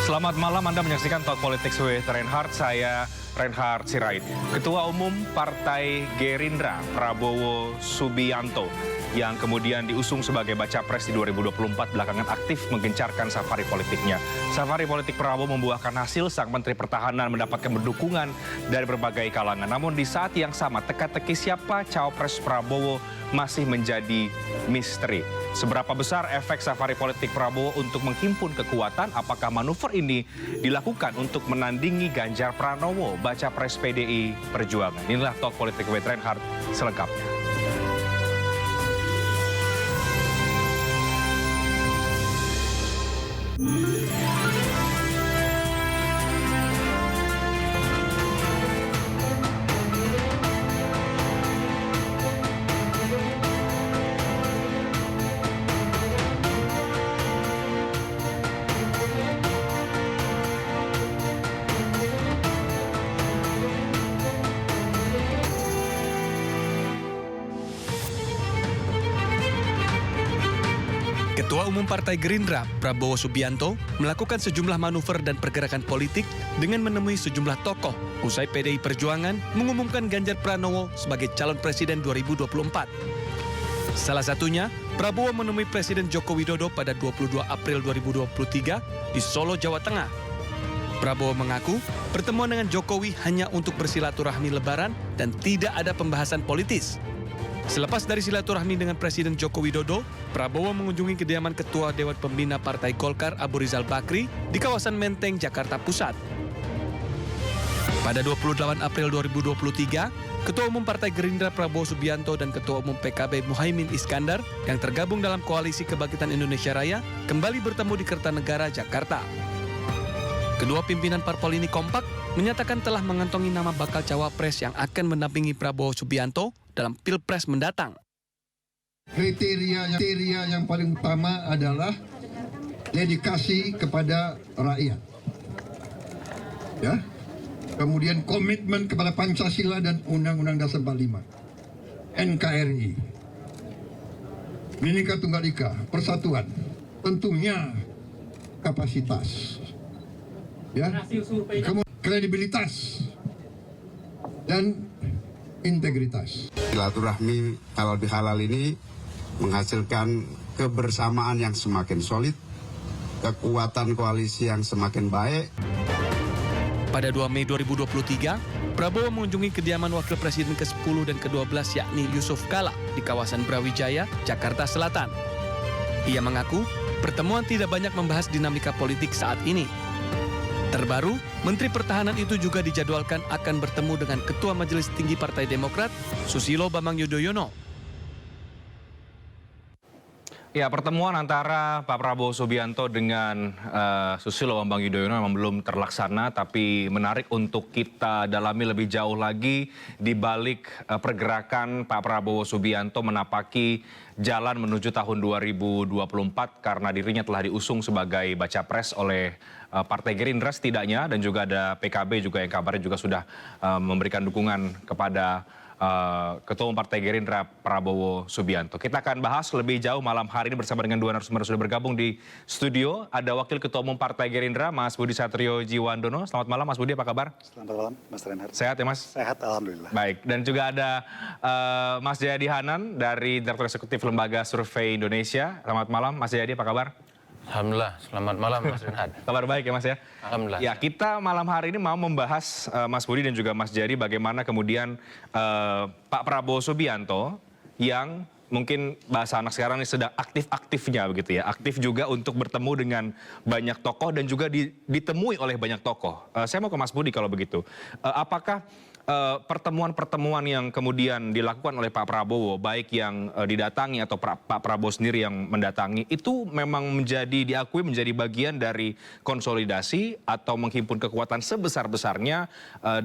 Selamat malam, Anda menyaksikan Talk Politics with Reinhard. Saya Reinhard Sirait. Ketua Umum Partai Gerindra, Prabowo Subianto, yang kemudian diusung sebagai baca pres di 2024 belakangan aktif menggencarkan safari politiknya. Safari politik Prabowo membuahkan hasil, sang Menteri Pertahanan mendapatkan dukungan dari berbagai kalangan. Namun di saat yang sama, teka-teki siapa cawapres Prabowo masih menjadi misteri. Seberapa besar efek safari politik Prabowo untuk menghimpun kekuatan? Apakah manuver ini dilakukan untuk menandingi Ganjar Pranowo, baca pres PDI Perjuangan? Inilah Talk Politik with Reinhard selengkapnya. Ketua Umum Partai Gerindra, Prabowo Subianto, melakukan sejumlah manuver dan pergerakan politik dengan menemui sejumlah tokoh usai PDI Perjuangan mengumumkan Ganjar Pranowo sebagai calon presiden 2024. Salah satunya, Prabowo menemui Presiden Joko Widodo pada 22 April 2023 di Solo, Jawa Tengah. Prabowo mengaku pertemuan dengan Jokowi hanya untuk bersilaturahmi lebaran dan tidak ada pembahasan politis. Selepas dari silaturahmi dengan Presiden Joko Widodo, Prabowo mengunjungi kediaman Ketua Dewan Pembina Partai Golkar Abu Rizal Bakri di kawasan Menteng, Jakarta Pusat. Pada 28 April 2023, Ketua Umum Partai Gerindra Prabowo Subianto dan Ketua Umum PKB Muhaimin Iskandar yang tergabung dalam Koalisi Kebangkitan Indonesia Raya kembali bertemu di Kertanegara, Jakarta. Kedua pimpinan parpol ini kompak menyatakan telah mengantongi nama bakal cawapres yang akan mendampingi Prabowo Subianto dalam Pilpres mendatang. Kriteria yang paling utama adalah dedikasi kepada rakyat. Ya. Kemudian komitmen kepada Pancasila dan Undang-Undang Dasar 45. NKRI. Bhinneka Tunggal Ika, persatuan. Tentunya kapasitas. Ya. Kemudian kredibilitas dan integritas. Silaturahmi halal bihalal ini menghasilkan kebersamaan yang semakin solid, kekuatan koalisi yang semakin baik. Pada 2 Mei 2023, Prabowo mengunjungi kediaman Wakil Presiden ke-10 dan ke-12 yakni Yusuf Kala di kawasan Brawijaya, Jakarta Selatan. Ia mengaku pertemuan tidak banyak membahas dinamika politik saat ini. Terbaru, Menteri Pertahanan itu juga dijadwalkan akan bertemu dengan Ketua Majelis Tinggi Partai Demokrat, Susilo Bambang Yudhoyono. Ya, pertemuan antara Pak Prabowo Subianto dengan Susilo Bambang Yudhoyono memang belum terlaksana, tapi menarik untuk kita dalami lebih jauh lagi di balik pergerakan Pak Prabowo Subianto menapaki jalan menuju tahun 2024 karena dirinya telah diusung sebagai baca pres oleh Partai Gerindra setidaknya, dan juga ada PKB juga yang kabarnya juga sudah memberikan dukungan kepada Ketua Umum Partai Gerindra Prabowo Subianto. Kita akan bahas lebih jauh malam hari ini bersama dengan dua narasumber sudah bergabung di studio. Ada Wakil Ketua Umum Partai Gerindra, Mas Budi Satrio Jiwandono. Selamat malam, Mas Budi, apa kabar? Selamat malam, Mas Reinhard. Sehat ya, Mas? Sehat, alhamdulillah. Baik, dan juga ada Mas Jayadi Hanan dari Direktur Eksekutif Lembaga Survei Indonesia. Selamat malam, Mas Jayadi, apa kabar? Alhamdulillah, selamat malam Mas Reinhard. Kabar baik ya, Mas ya? Alhamdulillah. Ya, kita malam hari ini mau membahas Mas Budi dan juga Mas Jayadi bagaimana kemudian Pak Prabowo Subianto yang mungkin bahasa anak sekarang ini sedang aktif-aktifnya begitu ya. Aktif juga untuk bertemu dengan banyak tokoh dan juga ditemui oleh banyak tokoh. Saya mau ke Mas Budi kalau begitu. Apakah pertemuan-pertemuan yang kemudian dilakukan oleh Pak Prabowo, baik yang didatangi atau Pak Prabowo sendiri yang mendatangi, itu memang diakui menjadi bagian dari konsolidasi atau menghimpun kekuatan sebesar-besarnya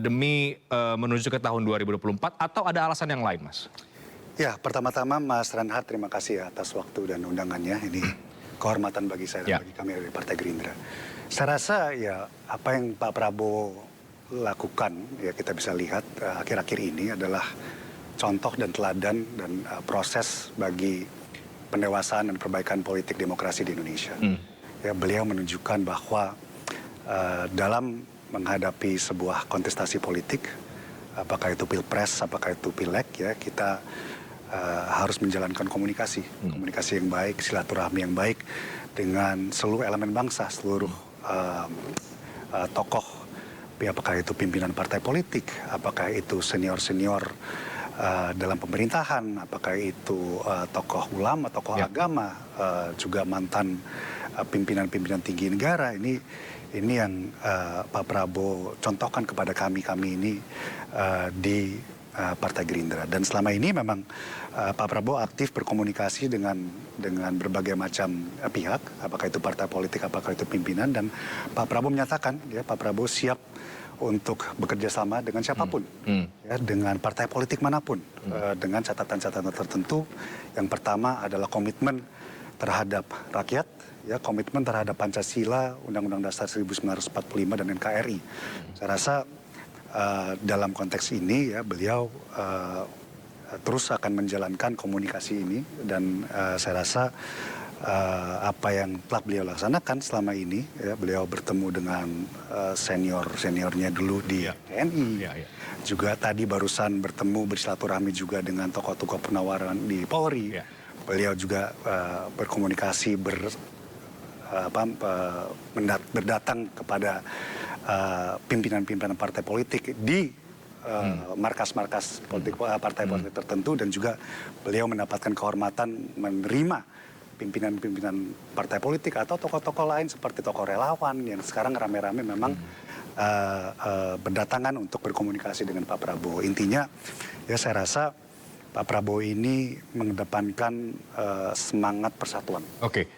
demi menuju ke tahun 2024, atau ada alasan yang lain, Mas? Ya, pertama-tama Mas Reinhard, terima kasih atas waktu dan undangannya. Ini kehormatan bagi saya dan bagi kami dari Partai Gerindra. Saya rasa ya apa yang Pak Prabowo lakukan, ya kita bisa lihat akhir-akhir ini adalah contoh dan teladan dan proses bagi pendewasaan dan perbaikan politik demokrasi di Indonesia. Ya, beliau menunjukkan bahwa dalam menghadapi sebuah kontestasi politik, apakah itu pilpres, apakah itu pileg, ya kita harus menjalankan komunikasi yang baik, silaturahmi yang baik dengan seluruh elemen bangsa, seluruh tokoh, apakah itu pimpinan partai politik, apakah itu senior-senior dalam pemerintahan, apakah itu tokoh ulama, tokoh agama, juga mantan pimpinan-pimpinan tinggi negara. Ini yang Pak Prabowo contohkan kepada kami ini di Partai Gerindra. Dan selama ini memang Pak Prabowo aktif berkomunikasi dengan berbagai macam pihak, apakah itu partai politik, apakah itu pimpinan, dan Pak Prabowo menyatakan, ya, Pak Prabowo siap untuk bekerja sama dengan siapapun, ya, dengan partai politik manapun, dengan catatan-catatan tertentu. Yang pertama adalah komitmen terhadap rakyat, ya, komitmen terhadap Pancasila, Undang-Undang Dasar 1945 dan NKRI. Saya rasa dalam konteks ini, ya, beliau terus akan menjalankan komunikasi ini, dan saya rasa apa yang telah beliau laksanakan selama ini, ya, beliau bertemu dengan seniornya dulu di TNI, juga tadi barusan bertemu bersilaturahmi juga dengan tokoh-tokoh penawaran di Polri. Beliau juga berkomunikasi berdatang kepada pimpinan-pimpinan partai politik di markas-markas politik partai politik tertentu, dan juga beliau mendapatkan kehormatan menerima pimpinan-pimpinan partai politik atau tokoh-tokoh lain seperti tokoh relawan yang sekarang rame-rame memang berdatangan untuk berkomunikasi dengan Pak Prabowo. Intinya, ya, saya rasa Pak Prabowo ini mengedepankan semangat persatuan.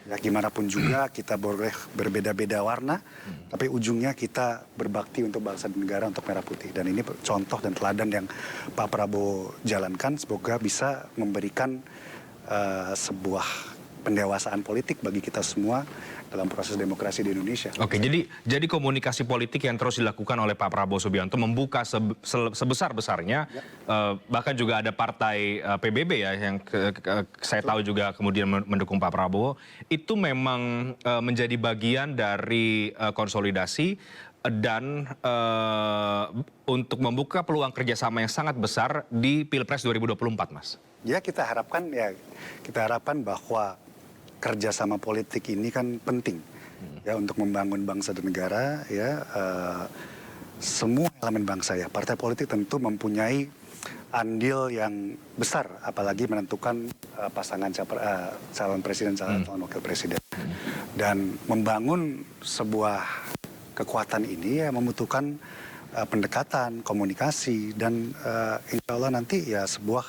Ya, gimana pun juga kita boleh berbeda-beda warna, tapi ujungnya kita berbakti untuk bangsa dan negara, untuk merah putih. Dan ini contoh dan teladan yang Pak Prabowo jalankan. Semoga bisa memberikan sebuah pendewasaan politik bagi kita semua dalam proses demokrasi di Indonesia. Jadi komunikasi politik yang terus dilakukan oleh Pak Prabowo Subianto membuka sebesar-besarnya, bahkan juga ada partai PBB, ya, yang saya tahu juga kemudian mendukung Pak Prabowo, itu memang menjadi bagian dari konsolidasi dan untuk membuka peluang kerjasama yang sangat besar di Pilpres 2024, Mas. Ya, kita harapkan bahwa kerjasama politik ini kan penting, ya, untuk membangun bangsa dan negara, ya. Semua elemen bangsa, ya, partai politik tentu mempunyai andil yang besar, apalagi menentukan pasangan calon presiden, calon wakil presiden. Dan membangun sebuah kekuatan ini, ya, membutuhkan pendekatan, komunikasi, dan insya Allah nanti, ya, sebuah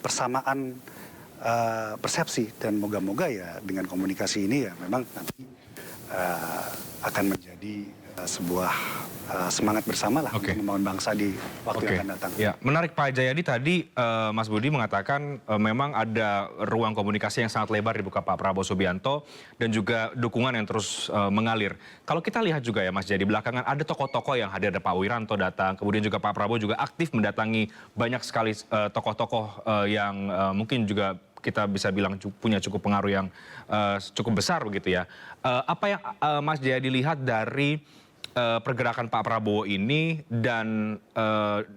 persamaan persepsi, dan moga-moga, ya, dengan komunikasi ini, ya, memang nanti akan menjadi sebuah semangat bersama lah untuk membangun bangsa di waktu yang akan datang. Ya, menarik Pak Jayadi tadi Mas Budi mengatakan memang ada ruang komunikasi yang sangat lebar dibuka Pak Prabowo Subianto dan juga dukungan yang terus mengalir. Kalau kita lihat juga, ya, Mas Jayadi, belakangan ada tokoh-tokoh yang hadir, ada Pak Wiranto datang, kemudian juga Pak Prabowo juga aktif mendatangi banyak sekali tokoh-tokoh yang mungkin juga kita bisa bilang punya cukup pengaruh yang cukup besar begitu, ya. Apa yang Mas Jayadi lihat dari pergerakan Pak Prabowo ini dan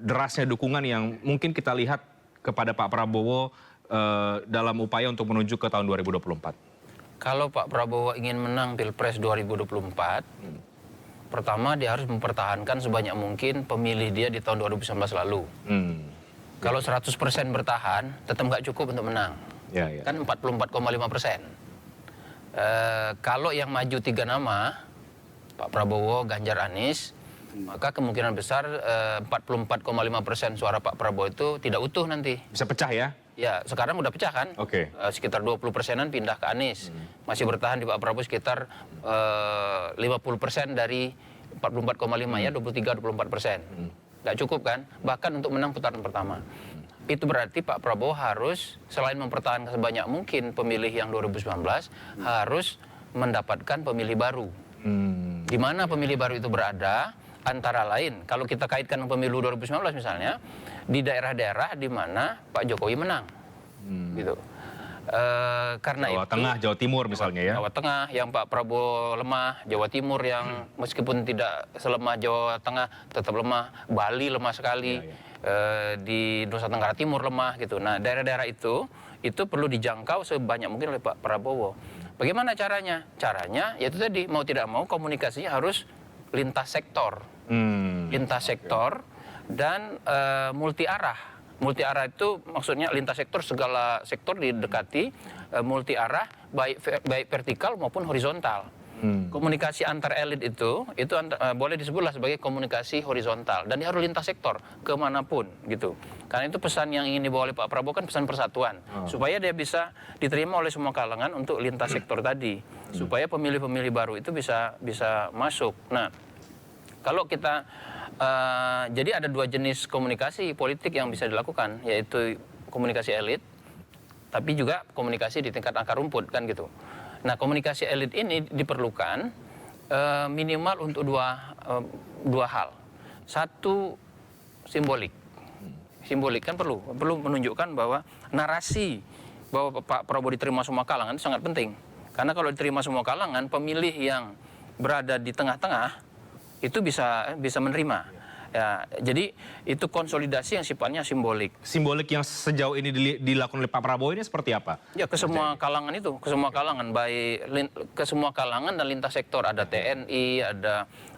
derasnya dukungan yang mungkin kita lihat kepada Pak Prabowo dalam upaya untuk menuju ke tahun 2024? Kalau Pak Prabowo ingin menang Pilpres 2024, pertama dia harus mempertahankan sebanyak mungkin pemilih dia di tahun 2019 lalu. Kalau 100% bertahan, tetap nggak cukup untuk menang. Kan 44,5%. Kalau yang maju 3 nama, Pak Prabowo, Ganjar, Anies, maka kemungkinan besar 44,5% suara Pak Prabowo itu tidak utuh nanti. Bisa pecah, ya? Ya, sekarang udah pecah kan? Sekitar 20%-an pindah ke Anies. Masih bertahan di Pak Prabowo sekitar 50% dari 44,5, ya, 23-24%. Nggak cukup kan? Bahkan untuk menang putaran pertama. Itu berarti Pak Prabowo harus selain mempertahankan sebanyak mungkin pemilih yang 2019, harus mendapatkan pemilih baru. Di mana pemilih baru itu berada? Antara lain, kalau kita kaitkan dengan pemilu 2019 misalnya, di daerah-daerah di mana Pak Jokowi menang. Gitu. Karena Jawa itu, Tengah, Jawa Timur misalnya ya. Jawa Tengah yang Pak Prabowo lemah, Jawa Timur yang meskipun tidak selemah Jawa Tengah tetap lemah, Bali lemah sekali, di Nusa Tenggara Timur lemah gitu. Nah daerah-daerah itu perlu dijangkau sebanyak mungkin oleh Pak Prabowo. Bagaimana caranya? Caranya yaitu tadi mau tidak mau komunikasinya harus lintas sektor, lintas sektor dan multi arah. Multi arah itu maksudnya lintas sektor, segala sektor didekati, multi arah baik vertikal maupun horizontal. Komunikasi antar elit itu boleh disebutlah sebagai komunikasi horizontal dan dia harus lintas sektor kemanapun gitu. Karena itu pesan yang ingin dibawa oleh Pak Prabowo kan pesan persatuan, supaya dia bisa diterima oleh semua kalangan untuk lintas sektor tadi, supaya pemilih-pemilih baru itu bisa masuk. Nah, kalau kita jadi ada dua jenis komunikasi politik yang bisa dilakukan, yaitu komunikasi elit, tapi juga komunikasi di tingkat akar rumput kan gitu. Nah komunikasi elit ini diperlukan minimal untuk dua hal. Satu, simbolik. Simbolik kan perlu menunjukkan bahwa narasi bahwa Pak Prabowo diterima semua kalangan itu sangat penting. Karena kalau diterima semua kalangan, pemilih yang berada di tengah-tengah itu bisa menerima. Ya, jadi itu konsolidasi yang sifatnya simbolik. Simbolik yang sejauh ini dilakukan oleh Pak Prabowo ini seperti apa? Ya ke semua kalangan itu, ke semua kalangan, ke semua kalangan dan lintas sektor. Ada TNI,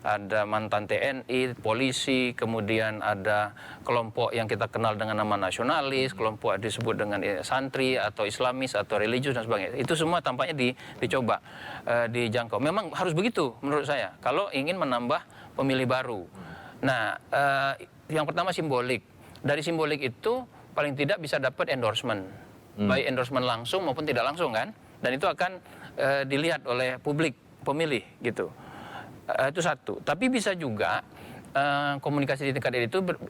ada mantan TNI, polisi, kemudian ada kelompok yang kita kenal dengan nama nasionalis, kelompok disebut dengan santri atau Islamis atau religius dan sebagainya. Itu semua tampaknya dicoba dijangkau. Memang harus begitu menurut saya kalau ingin menambah pemilih baru. Nah, yang pertama simbolik. Dari simbolik itu paling tidak bisa dapat endorsement, baik endorsement langsung maupun tidak langsung kan. Dan itu akan dilihat oleh publik pemilih gitu. Itu satu. Tapi bisa juga komunikasi di tingkat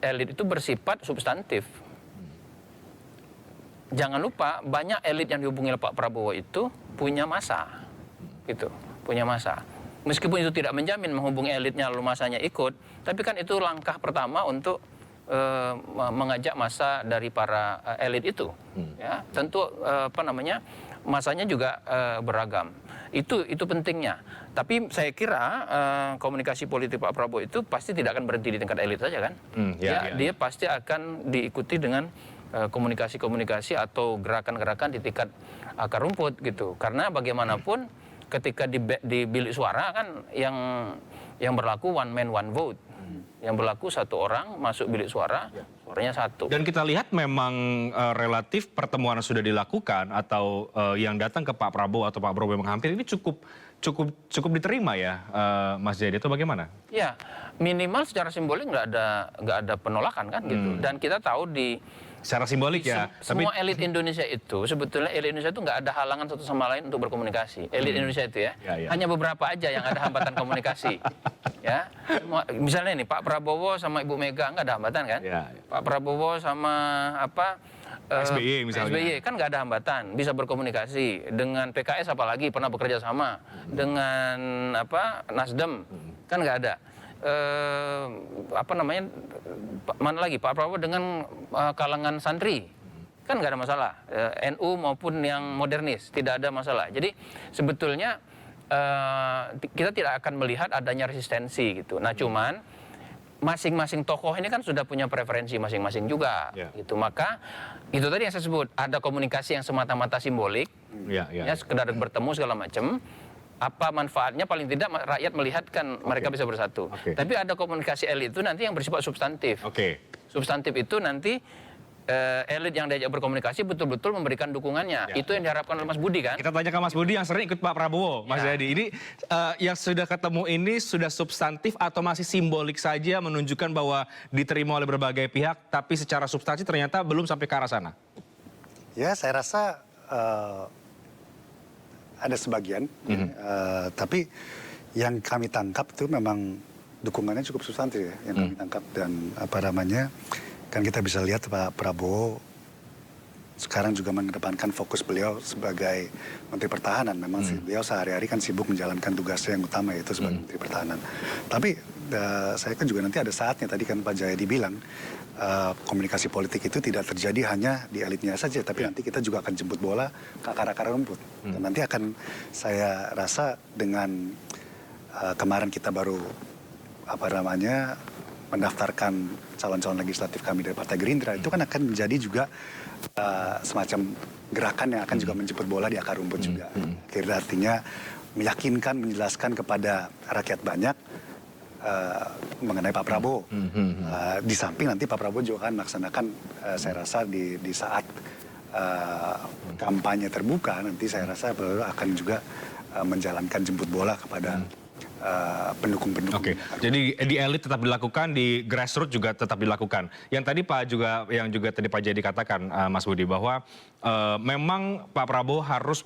elit itu bersifat substantif. Jangan lupa banyak elit yang dihubungi oleh Pak Prabowo itu punya massa, gitu, punya massa. Meskipun itu tidak menjamin menghubungi elitnya lalu masanya ikut, tapi kan itu langkah pertama untuk mengajak massa dari para elit itu. Ya, tentu masanya juga beragam. Itu pentingnya. Tapi saya kira komunikasi politik Pak Prabowo itu pasti tidak akan berhenti di tingkat elit saja kan. Dia pasti akan diikuti dengan komunikasi-komunikasi atau gerakan-gerakan di tingkat akar rumput gitu. Karena bagaimanapun ketika di bilik suara kan yang berlaku one man one vote. Yang berlaku satu orang masuk bilik suara, suaranya satu. Dan kita lihat memang relatif pertemuan yang sudah dilakukan atau yang datang ke Pak Prabowo atau Pak Prabowo yang hampir ini cukup diterima ya, Mas Jayadi, itu bagaimana? Ya, minimal secara simbolik nggak ada penolakan kan gitu. Dan kita tahu secara simbolik ya. Semua elit Indonesia itu sebetulnya elit Indonesia itu nggak ada halangan satu sama lain untuk berkomunikasi. Elit Indonesia itu ya. Hanya beberapa aja yang ada hambatan komunikasi. Ya, misalnya nih Pak Prabowo sama Ibu Mega nggak ada hambatan kan? Pak Prabowo sama SBY misalnya. SBY kan nggak ada hambatan, bisa berkomunikasi dengan PKS apalagi pernah bekerja sama dengan Nasdem kan nggak ada. Mana lagi Pak Prabowo dengan kalangan santri kan nggak ada masalah, NU maupun yang modernis tidak ada masalah. Jadi sebetulnya kita tidak akan melihat adanya resistensi gitu. Nah cuman masing-masing tokoh ini kan sudah punya preferensi masing-masing juga gitu. Maka itu tadi yang saya sebut, ada komunikasi yang semata-mata simbolik, ya sekedar bertemu segala macam. Apa manfaatnya, paling tidak rakyat melihatkan mereka bisa bersatu. Tapi ada komunikasi elit itu nanti yang bersifat substantif. Substantif itu nanti elit yang diajak berkomunikasi betul-betul memberikan dukungannya. Itu yang diharapkan oleh Mas Budi kan. Kita tanya ke Mas Budi yang sering ikut Pak Prabowo, Mas Jayadi. Ini yang sudah ketemu ini sudah substantif atau masih simbolik saja menunjukkan bahwa diterima oleh berbagai pihak, tapi secara substansi ternyata belum sampai ke arah sana? Ya, saya rasa ada sebagian, tapi yang kami tangkap itu memang dukungannya cukup substantif ya, yang kami tangkap. Dan kan kita bisa lihat Pak Prabowo sekarang juga mengedepankan fokus beliau sebagai Menteri Pertahanan. Memang beliau sehari-hari kan sibuk menjalankan tugasnya yang utama, yaitu sebagai Menteri Pertahanan. Tapi saya kan juga nanti ada saatnya, tadi kan Pak Jayadi bilang, komunikasi politik itu tidak terjadi hanya di elitnya saja, tapi nanti kita juga akan jemput bola ke akar-akar rumput. Dan nanti akan, saya rasa dengan kemarin kita baru mendaftarkan calon-calon legislatif kami dari Partai Gerindra, itu kan akan menjadi juga semacam gerakan yang akan juga menjemput bola di akar rumput juga. Kira artinya meyakinkan, menjelaskan kepada rakyat banyak mengenai Pak Prabowo. Di samping nanti Pak Prabowo juga akan melaksanakan, saya rasa di saat kampanye terbuka, nanti saya rasa Prabowo akan juga menjalankan jemput bola kepada pendukung-pendukung. Oke, jadi di elit tetap dilakukan, di grassroots juga tetap dilakukan. Yang tadi yang juga tadi Pak Jayadi katakan, Mas Budi, bahwa memang Pak Prabowo harus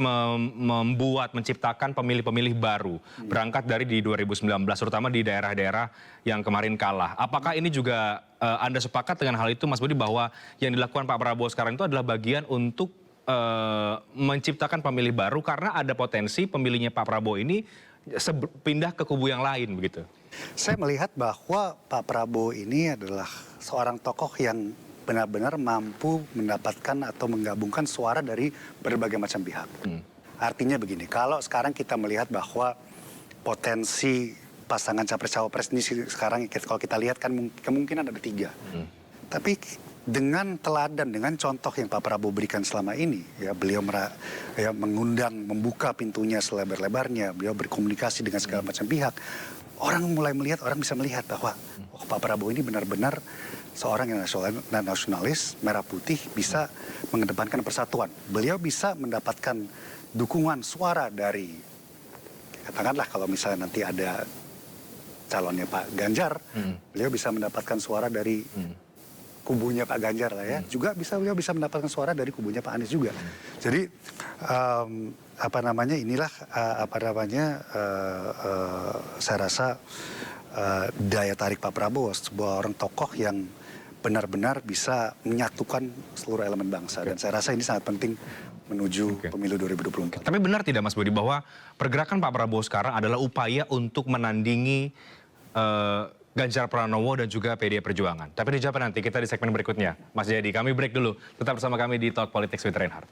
menciptakan pemilih-pemilih baru, berangkat dari di 2019, terutama di daerah-daerah yang kemarin kalah. Apakah ini juga Anda sepakat dengan hal itu, Mas Budi, bahwa yang dilakukan Pak Prabowo sekarang itu adalah bagian untuk menciptakan pemilih baru, karena ada potensi pemilihnya Pak Prabowo ini pindah ke kubu yang lain begitu? Saya melihat bahwa Pak Prabowo ini adalah seorang tokoh yang benar-benar mampu mendapatkan atau menggabungkan suara dari berbagai macam pihak. Artinya begini, kalau sekarang kita melihat bahwa potensi pasangan capres-cawapres ini sekarang kalau kita lihat kan kemungkinan ada 3. Tapi dengan teladan, dengan contoh yang Pak Prabowo berikan selama ini, ya beliau mengundang, membuka pintunya selebar-lebarnya, beliau berkomunikasi dengan segala macam pihak. Orang mulai melihat, orang bisa melihat bahwa Pak Prabowo ini benar-benar seorang yang nasionalis, merah putih, bisa mengedepankan persatuan. Beliau bisa mendapatkan dukungan suara dari, katakanlah kalau misalnya nanti ada calonnya Pak Ganjar, beliau bisa mendapatkan suara dari kubunya Pak Ganjar lah ya, juga beliau bisa mendapatkan suara dari kubunya Pak Anies juga. Jadi saya rasa daya tarik Pak Prabowo, sebuah orang tokoh yang benar-benar bisa menyatukan seluruh elemen bangsa. Dan saya rasa ini sangat penting menuju pemilu 2024. Tapi benar tidak, Mas Budi, bahwa pergerakan Pak Prabowo sekarang adalah upaya untuk menandingi Ganjar Pranowo dan juga PDI Perjuangan? Tapi dijawab nanti, kita di segmen berikutnya. Mas Jayadi, kami break dulu. Tetap bersama kami di Talk Politics with Reinhardt.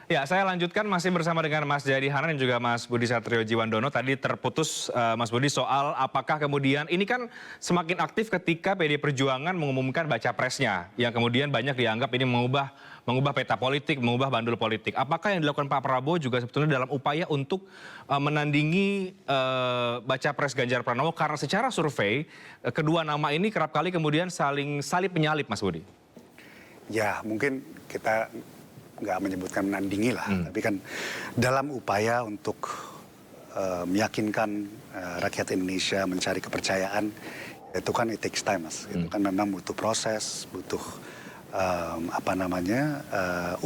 Ya, saya lanjutkan masih bersama dengan Mas Jayadi Hanan dan juga Mas Budi Satriojiwandono. Tadi terputus, Mas Budi, soal apakah kemudian ini kan semakin aktif ketika PDI Perjuangan mengumumkan baca presnya, yang kemudian banyak dianggap ini mengubah peta politik, mengubah bandul politik. Apakah yang dilakukan Pak Prabowo juga sebetulnya dalam upaya untuk menandingi baca pres Ganjar Pranowo, karena secara survei kedua nama ini kerap kali kemudian saling salip menyalip, Mas Budi? Ya, mungkin kita nggak menyebutkan menandingi lah, tapi kan dalam upaya untuk meyakinkan rakyat Indonesia mencari kepercayaan, itu kan it takes time, Mas. Itu kan memang butuh proses, butuh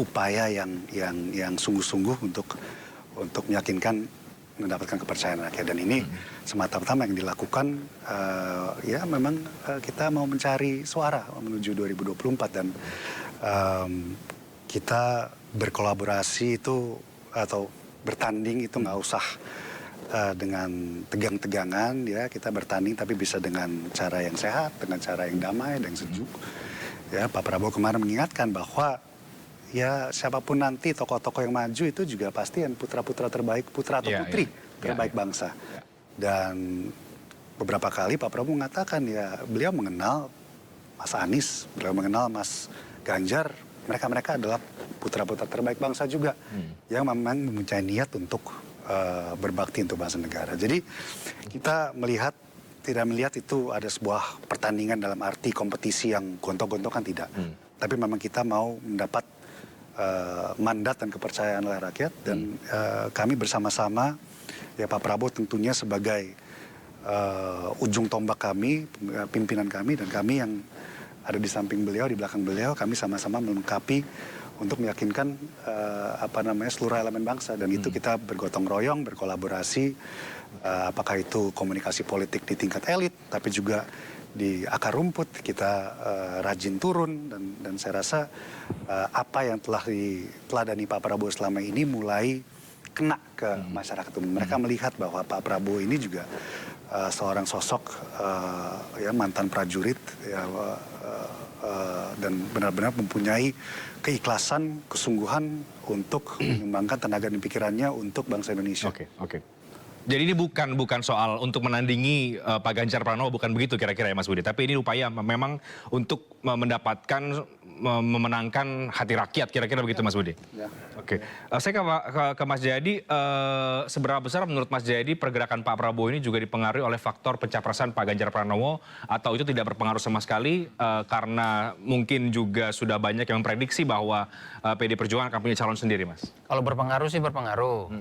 upaya yang sungguh-sungguh untuk meyakinkan, mendapatkan kepercayaan rakyat. Dan ini semata-mata yang dilakukan ya memang kita mau mencari suara menuju 2024 dan kita berkolaborasi itu atau bertanding itu nggak usah dengan tegang-tegangan, ya kita bertanding tapi bisa dengan cara yang sehat, dengan cara yang damai dan sejuk. Ya, Pak Prabowo kemarin mengingatkan bahwa ya siapapun nanti tokoh-tokoh yang maju itu juga pasti yang putra-putra terbaik, putra atau putri terbaik bangsa. Dan beberapa kali Pak Prabowo mengatakan ya beliau mengenal Mas Anies, beliau mengenal Mas Ganjar. Mereka adalah putra-putra terbaik bangsa juga yang memang mempunyai niat untuk berbakti untuk bangsa negara. Jadi kita tidak melihat itu ada sebuah pertandingan dalam arti kompetisi yang gontok-gontokan, tidak. Tapi memang kita mau mendapat mandat dan kepercayaan oleh rakyat dan kami bersama-sama, ya Pak Prabowo tentunya sebagai ujung tombak kami, pimpinan kami, dan kami yang ada di samping beliau, di belakang beliau, kami sama-sama melengkapi untuk meyakinkan seluruh elemen bangsa. Dan itu kita bergotong royong, berkolaborasi, apakah itu komunikasi politik di tingkat elit, tapi juga di akar rumput kita rajin turun, dan saya rasa apa yang telah diteladani Pak Prabowo selama ini mulai kena ke masyarakat umum. Mereka melihat bahwa Pak Prabowo ini juga seorang sosok mantan prajurit dan benar-benar mempunyai keikhlasan, kesungguhan untuk mengembangkan tenaga dan pikirannya untuk bangsa Indonesia. Oke. Jadi ini bukan soal untuk menandingi Pak Ganjar Pranowo, bukan begitu kira-kira ya Mas Budi. Tapi ini upaya memang untuk mendapatkan, memenangkan hati rakyat, kira-kira begitu Mas Budi. Ya. Oke. Saya ke Mas Jayadi. Seberapa besar menurut Mas Jayadi pergerakan Pak Prabowo ini juga dipengaruhi oleh faktor pencapresan Pak Ganjar Pranowo, atau itu tidak berpengaruh sama sekali karena mungkin juga sudah banyak yang memprediksi bahwa PD Perjuangan akan punya calon sendiri, Mas? Kalau berpengaruh sih berpengaruh.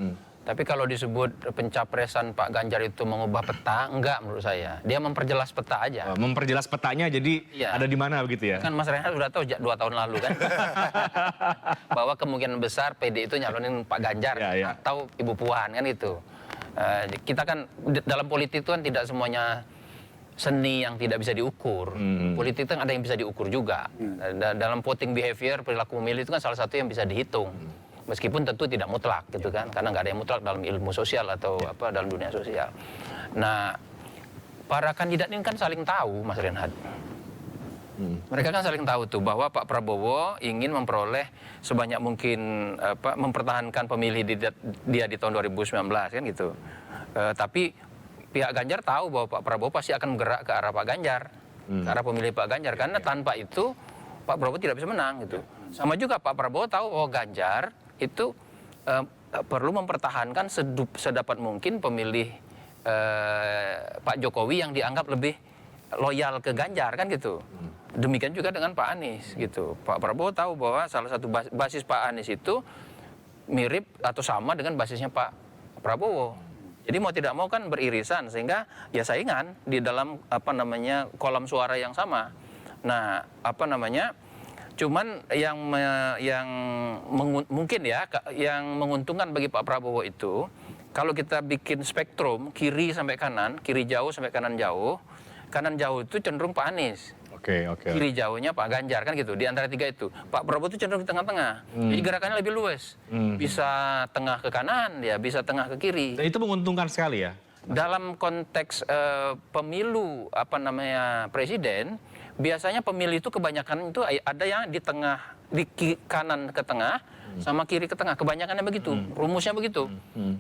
Tapi kalau disebut pencapresan Pak Ganjar itu mengubah peta, enggak menurut saya. Dia memperjelas peta aja. Memperjelas petanya, jadi ada di mana begitu ya? Kan Mas Reinhardt sudah tahu 2 tahun lalu kan. Bahwa kemungkinan besar PD itu nyalonin Pak Ganjar atau Ibu Puan kan itu. Kita kan dalam politik itu kan tidak semuanya seni yang tidak bisa diukur. Politik itu kan ada yang bisa diukur juga. Dalam voting behavior, perilaku memilih itu kan salah satu yang bisa dihitung. Meskipun tentu tidak mutlak gitu kan, karena nggak ada yang mutlak dalam ilmu sosial atau dalam dunia sosial. Nah, para kandidat ini kan saling tahu, Mas Reinhardt. Mereka kan saling tahu tuh bahwa Pak Prabowo ingin memperoleh sebanyak mungkin mempertahankan pemilih dia di tahun 2019 kan gitu. Tapi pihak Ganjar tahu bahwa Pak Prabowo pasti akan bergerak ke arah Pak Ganjar, ke arah pemilih Pak Ganjar, karena tanpa itu Pak Prabowo tidak bisa menang gitu. Sama juga Pak Prabowo tahu bahwa Ganjar itu perlu mempertahankan sedapat mungkin pemilih Pak Jokowi yang dianggap lebih loyal ke Ganjar kan gitu. Demikian juga dengan Pak Anies gitu. Pak Prabowo tahu bahwa salah satu basis Pak Anies itu mirip atau sama dengan basisnya Pak Prabowo. Jadi mau tidak mau kan beririsan, sehingga ya saingan di dalam kolam suara yang sama. Nah, cuman mungkin ya yang menguntungkan bagi Pak Prabowo itu kalau kita bikin spektrum kiri sampai kanan, kiri jauh sampai kanan jauh itu cenderung Pak Anies. Oke. Kiri jauhnya Pak Ganjar kan gitu. Di antara 3 itu, Pak Prabowo itu cenderung di tengah-tengah. Jadi gerakannya lebih luas. Bisa tengah ke kanan, ya bisa tengah ke kiri. Dan itu menguntungkan sekali ya. Dalam konteks pemilu presiden, biasanya pemilih itu kebanyakan itu ada yang di tengah, kanan ke tengah, sama kiri ke tengah. Kebanyakannya begitu, rumusnya begitu.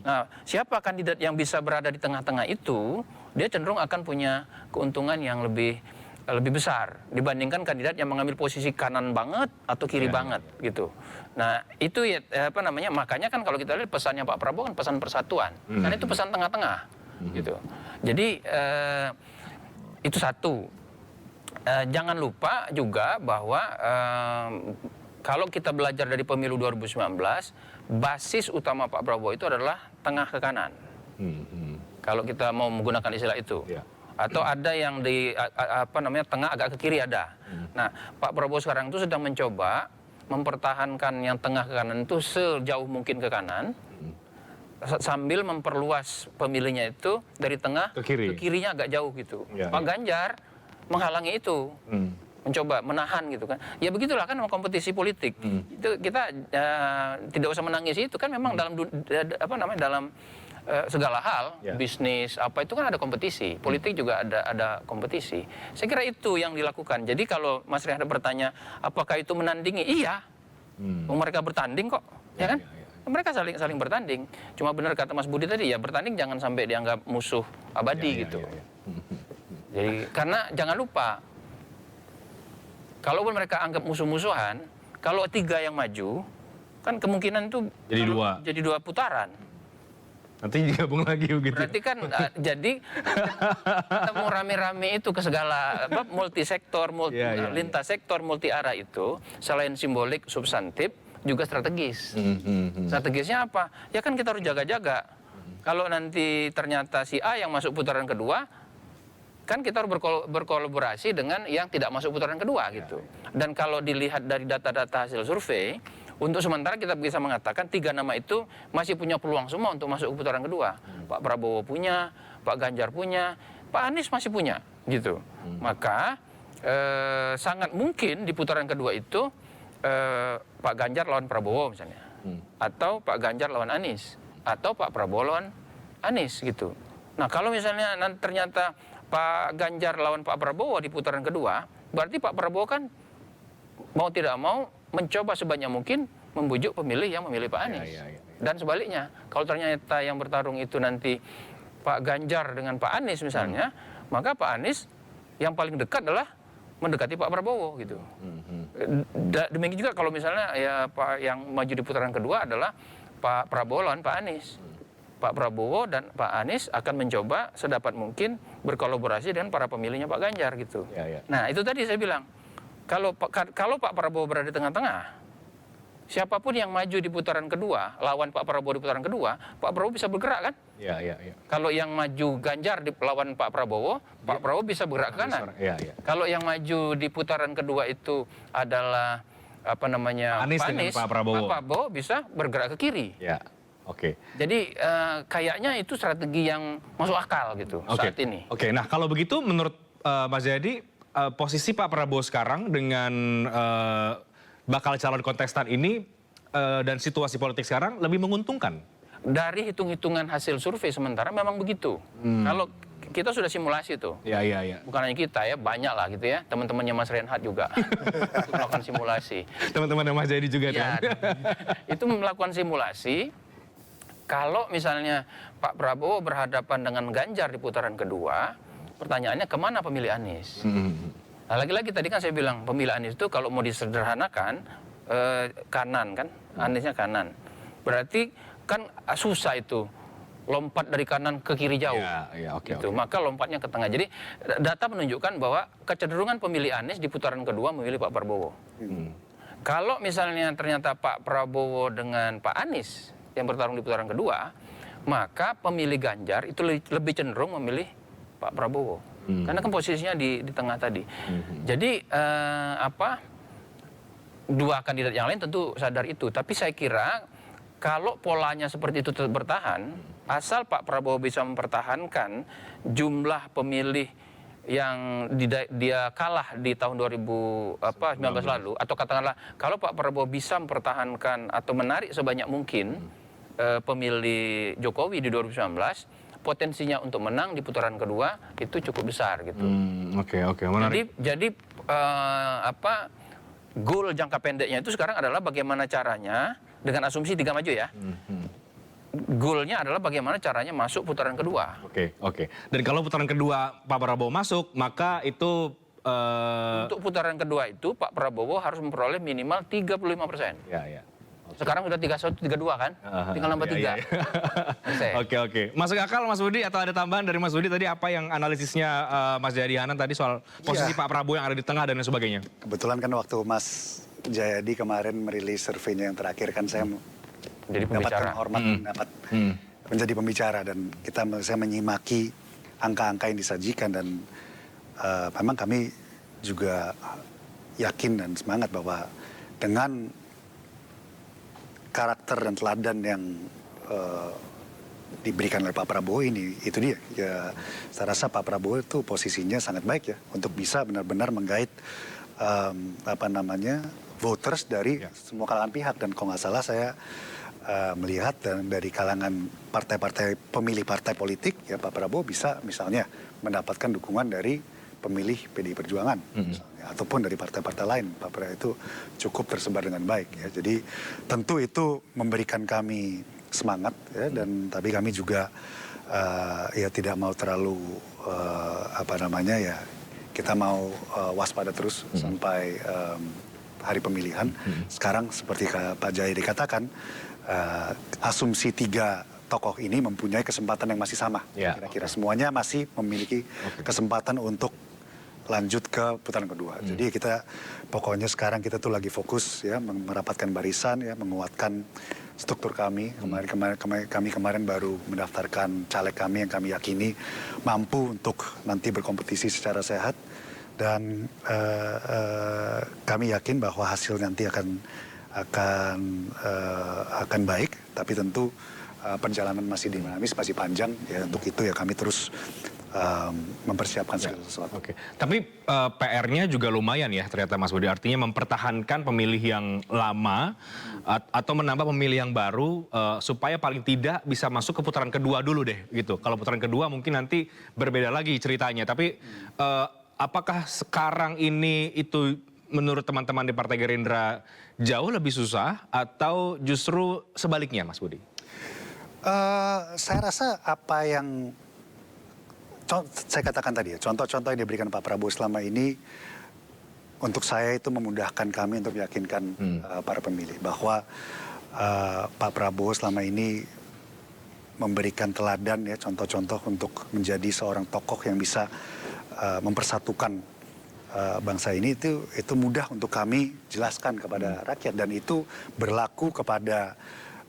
Nah, siapa kandidat yang bisa berada di tengah-tengah itu, dia cenderung akan punya keuntungan yang lebih besar dibandingkan kandidat yang mengambil posisi kanan banget atau kiri banget gitu. Nah, itu ya makanya kan kalau kita lihat pesannya Pak Prabowo kan pesan persatuan. Karena itu pesan tengah-tengah gitu. Jadi itu satu. Jangan lupa juga bahwa kalau kita belajar dari pemilu 2019, basis utama Pak Prabowo itu adalah tengah ke kanan. Kalau kita mau menggunakan istilah itu. Atau ada yang di tengah agak ke kiri ada. Nah, Pak Prabowo sekarang itu sedang mencoba mempertahankan yang tengah ke kanan itu sejauh mungkin ke kanan, sambil memperluas pemilihnya itu dari tengah ke kirinya agak jauh gitu. Pak Ganjar menghalangi itu, mencoba menahan gitu kan. Ya begitulah kan kompetisi politik. Itu kita tidak usah menangis itu kan memang dalam segala hal, bisnis itu kan ada kompetisi. Politik juga ada kompetisi. Saya kira itu yang dilakukan. Jadi kalau Mas Reinhardt bertanya apakah itu menandingi? Iya. Mereka bertanding kok, ya kan? Mereka saling bertanding. Cuma benar kata Mas Budi tadi, ya bertanding jangan sampai dianggap musuh abadi gitu. Jadi karena jangan lupa, kalaupun mereka anggap musuh-musuhan, kalau 3 yang maju, kan kemungkinan itu jadi 2 putaran. Nanti digabung lagi begitu. Berarti kan jadi kita mau rame-rame itu ke segala multisektor, lintas sektor, multi arah itu, selain simbolik, substantif, juga strategis. Strategisnya apa? Ya kan kita harus jaga-jaga. Kalau nanti ternyata si A yang masuk putaran kedua, kan kita harus berkolaborasi dengan yang tidak masuk putaran kedua gitu. Dan kalau dilihat dari data-data hasil survei, untuk sementara kita bisa mengatakan 3 nama itu masih punya peluang semua untuk masuk ke putaran kedua. Pak Prabowo punya, Pak Ganjar punya, Pak Anies masih punya gitu. Maka sangat mungkin di putaran kedua itu Pak Ganjar lawan Prabowo misalnya, atau Pak Ganjar lawan Anies, atau Pak Prabowo lawan Anies gitu. Nah kalau misalnya ternyata Pak Ganjar lawan Pak Prabowo di putaran kedua, berarti Pak Prabowo kan mau tidak mau mencoba sebanyak mungkin membujuk pemilih yang memilih Pak Anies. Dan sebaliknya, kalau ternyata yang bertarung itu nanti Pak Ganjar dengan Pak Anies misalnya, maka Pak Anies yang paling dekat adalah mendekati Pak Prabowo gitu. Demikian juga kalau misalnya ya Pak yang maju di putaran kedua adalah Pak Prabowo lawan Pak Anies. Pak Prabowo dan Pak Anies akan mencoba sedapat mungkin berkolaborasi dengan para pemilihnya Pak Ganjar gitu. Nah itu tadi saya bilang, kalau Pak Prabowo berada di tengah-tengah, siapapun yang maju di putaran kedua, lawan Pak Prabowo di putaran kedua, Pak Prabowo bisa bergerak kan? Kalau yang maju Ganjar lawan Pak Prabowo bisa bergerak ke kanan. Kalau yang maju di putaran kedua itu adalah Anies dengan Pak Prabowo bisa bergerak ke kiri. Jadi kayaknya itu strategi yang masuk akal gitu saat ini. Nah kalau begitu menurut Mas Jayadi, posisi Pak Prabowo sekarang dengan bakal calon kontestan ini dan situasi politik sekarang lebih menguntungkan? Dari hitung-hitungan hasil survei sementara memang begitu. Kalau kita sudah simulasi tuh. Bukan hanya kita ya, banyak lah gitu ya. Teman-temannya Mas Reinhardt juga untuk melakukan simulasi. Teman-teman Mas Jayadi juga ya, itu melakukan simulasi. Kalau misalnya Pak Prabowo berhadapan dengan Ganjar di putaran kedua, pertanyaannya kemana pemilih Anies? Nah, lagi-lagi tadi kan saya bilang pemilih Anies itu kalau mau disederhanakan kanan kan, Aniesnya kanan. Berarti kan susah itu lompat dari kanan ke kiri jauh. Gitu. Maka lompatnya ke tengah. Jadi data menunjukkan bahwa kecenderungan pemilih Anies di putaran kedua memilih Pak Prabowo. Kalau misalnya ternyata Pak Prabowo dengan Pak Anies yang bertarung di putaran kedua, maka pemilih Ganjar itu lebih cenderung memilih Pak Prabowo. Karena kan posisinya di tengah tadi. Jadi dua kandidat yang lain tentu sadar itu. Tapi saya kira kalau polanya seperti itu tetap bertahan, asal Pak Prabowo bisa mempertahankan jumlah pemilih yang dia kalah di tahun 2019 lalu, atau katakanlah kalau Pak Prabowo bisa mempertahankan atau menarik sebanyak mungkin pemilih Jokowi di 2019, potensinya untuk menang di putaran kedua itu cukup besar gitu. Menarik. Jadi goal jangka pendeknya itu sekarang adalah bagaimana caranya dengan asumsi 3 maju ya. Goalnya adalah bagaimana caranya masuk putaran kedua. Dan kalau putaran kedua Pak Prabowo masuk, maka itu untuk putaran kedua itu Pak Prabowo harus memperoleh minimal 35%. Sekarang sudah 31, 32 kan? Tinggal nambah 3. Masuk akal Mas Budi, atau ada tambahan dari Mas Budi tadi apa yang analisisnya Mas Jayadi Hanan tadi soal posisi Pak Prabowo yang ada di tengah dan lain sebagainya? Kebetulan kan waktu Mas Jayadi kemarin merilis surveinya yang terakhir kan saya mendapatkan hormat dapat menjadi pembicara, dan saya menyimaki angka-angka yang disajikan, dan memang kami juga yakin dan semangat bahwa dengan karakter dan teladan yang diberikan oleh Pak Prabowo ini, itu dia. Ya, saya rasa Pak Prabowo itu posisinya sangat baik ya untuk bisa benar-benar menggait voters dari semua kalangan pihak. Dan kalau nggak salah saya melihat dari kalangan partai-partai pemilih partai politik, ya Pak Prabowo bisa misalnya mendapatkan dukungan dari pemilih PDI Perjuangan misalnya, ataupun dari partai-partai lain. Pak Prabowo itu cukup tersebar dengan baik ya. Jadi tentu itu memberikan kami semangat ya, dan tapi kami juga ya tidak mau terlalu kita mau waspada terus sampai hari pemilihan. Sekarang seperti Pak Jayadi katakan, asumsi 3 tokoh ini mempunyai kesempatan yang masih sama. Kira-kira semuanya masih memiliki kesempatan untuk lanjut ke putaran kedua. Jadi kita pokoknya sekarang kita tuh lagi fokus ya merapatkan barisan ya, menguatkan struktur kami. Kami kemarin baru mendaftarkan caleg kami yang kami yakini mampu untuk nanti berkompetisi secara sehat. Dan kami yakin bahwa hasil nanti akan baik, tapi tentu perjalanan masih dinamis, masih panjang. Ya untuk itu ya kami terus mempersiapkan segala sesuatu. Oke. Tapi PR-nya juga lumayan ya ternyata Mas Budi. Artinya mempertahankan pemilih yang lama atau menambah pemilih yang baru supaya paling tidak bisa masuk ke putaran kedua dulu deh gitu. Kalau putaran kedua mungkin nanti berbeda lagi ceritanya. Tapi apakah sekarang ini itu menurut teman-teman di Partai Gerindra jauh lebih susah atau justru sebaliknya Mas Budi? Saya rasa apa yang saya katakan tadi ya, contoh-contoh yang diberikan Pak Prabowo selama ini untuk saya itu memudahkan kami untuk meyakinkan para pemilih bahwa Pak Prabowo selama ini memberikan teladan ya, contoh-contoh untuk menjadi seorang tokoh yang bisa mempersatukan bangsa ini. Itu mudah untuk kami jelaskan kepada rakyat, dan itu berlaku kepada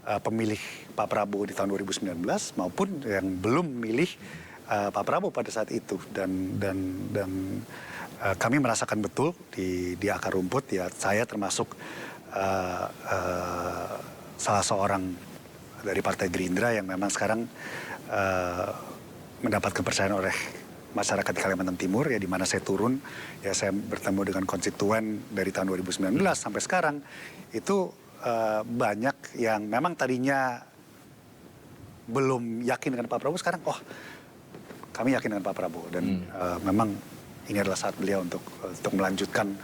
pemilih Pak Prabowo di tahun 2019 maupun yang belum memilih Pak Prabowo pada saat itu. Dan kami merasakan betul di akar rumput ya, saya termasuk salah seorang dari Partai Gerindra yang memang sekarang mendapat kepercayaan oleh masyarakat di Kalimantan Timur ya, di mana saya turun ya, saya bertemu dengan konstituen dari tahun 2019 sampai sekarang. Itu banyak yang memang tadinya belum yakin dengan Pak Prabowo, sekarang kami yakin dengan Pak Prabowo, dan memang ini adalah saat beliau untuk melanjutkan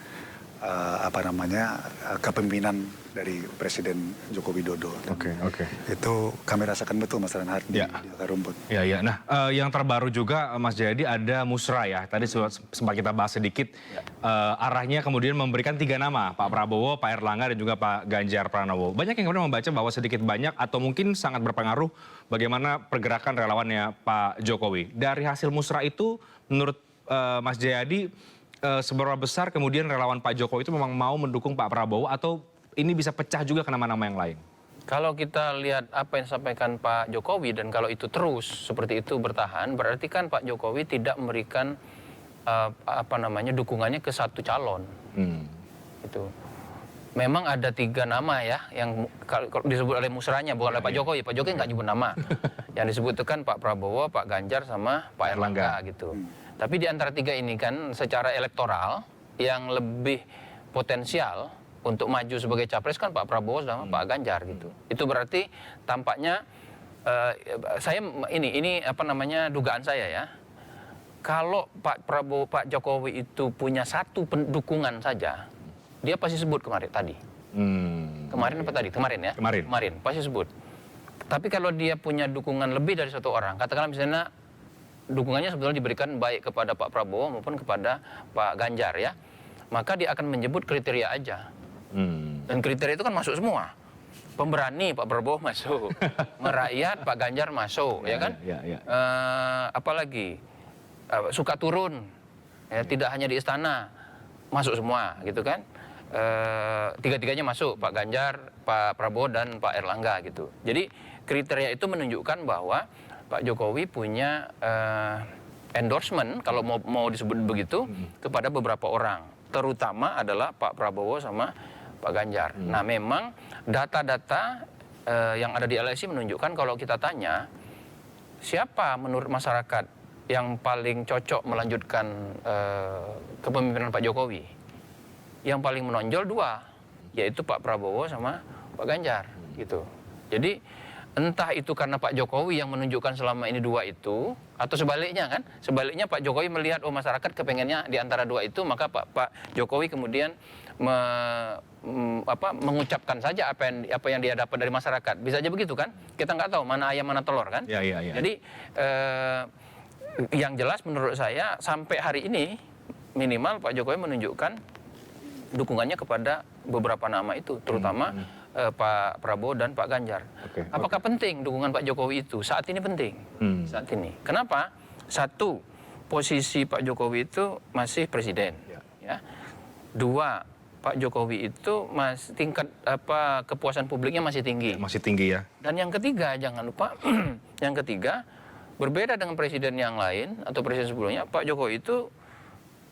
kepemimpinan dari Presiden Joko Widodo. Oke. Itu kami rasakan betul Mas Renhard di akar rumput. Ya. Nah, yang terbaru juga Mas Jayadi ada musra ya. Tadi sempat kita bahas sedikit. Arahnya kemudian memberikan 3 nama, Pak Prabowo, Pak Erlangga, dan juga Pak Ganjar Pranowo. Banyak yang kemudian membaca bahwa sedikit banyak atau mungkin sangat berpengaruh bagaimana pergerakan relawannya Pak Jokowi. Dari hasil musra itu, menurut Mas Jayadi, seberapa besar kemudian relawan Pak Jokowi itu memang mau mendukung Pak Prabowo, atau ini bisa pecah juga ke nama-nama yang lain? Kalau kita lihat apa yang disampaikan Pak Jokowi, dan kalau itu terus seperti itu bertahan, berarti kan Pak Jokowi tidak memberikan dukungannya ke satu calon. Itu. Memang ada 3 nama ya yang kalau disebut oleh musranya, bukan oleh Pak Jokowi. Pak Jokowi nggak nyebut nama. Yang disebut itu kan Pak Prabowo, Pak Ganjar, sama Pak Erlangga gitu. Tapi di antara 3 ini kan secara elektoral yang lebih potensial untuk maju sebagai capres kan Pak Prabowo sama Pak Ganjar gitu. Itu berarti tampaknya dugaan saya ya. Kalau Pak Jokowi itu punya satu dukungan saja, dia pasti sebut kemarin ya. Kemarin pasti sebut. Tapi kalau dia punya dukungan lebih dari 1 orang, katakanlah misalnya dukungannya sebetulnya diberikan baik kepada Pak Prabowo maupun kepada Pak Ganjar ya, maka dia akan menyebut kriteria aja. Dan kriteria itu kan masuk semua. Pemberani Pak Prabowo masuk, merakyat Pak Ganjar masuk, ya kan? Apalagi suka turun, ya, tidak hanya di istana, masuk semua, gitu kan? 3-tiganya masuk, Pak Ganjar, Pak Prabowo, dan Pak Erlangga gitu. Jadi kriteria itu menunjukkan bahwa Pak Jokowi punya endorsement, kalau mau disebut begitu, kepada beberapa orang, terutama adalah Pak Prabowo sama Pak Ganjar. Nah, memang data-data yang ada di LSI menunjukkan, kalau kita tanya siapa menurut masyarakat yang paling cocok melanjutkan kepemimpinan Pak Jokowi, yang paling menonjol 2, yaitu Pak Prabowo sama Pak Ganjar gitu. Jadi entah itu karena Pak Jokowi yang menunjukkan selama ini 2 itu, atau sebaliknya kan? Sebaliknya Pak Jokowi melihat masyarakat kepengennya di antara 2 itu, maka Pak Jokowi kemudian mengucapkan saja apa yang dia dapat dari masyarakat. Bisa aja begitu kan? Kita nggak tahu mana ayam mana telur kan? Ya. Jadi yang jelas menurut saya sampai hari ini minimal Pak Jokowi menunjukkan dukungannya kepada beberapa nama itu, terutama Pak Prabowo dan Pak Ganjar. Apakah penting dukungan Pak Jokowi itu? Saat ini penting. Saat ini. Kenapa? 1, posisi Pak Jokowi itu masih presiden. Ya. 2, Pak Jokowi itu tingkat kepuasan publiknya masih tinggi. Masih tinggi ya. Dan yang ketiga, jangan lupa, yang ketiga, berbeda dengan presiden yang lain atau presiden sebelumnya, Pak Jokowi itu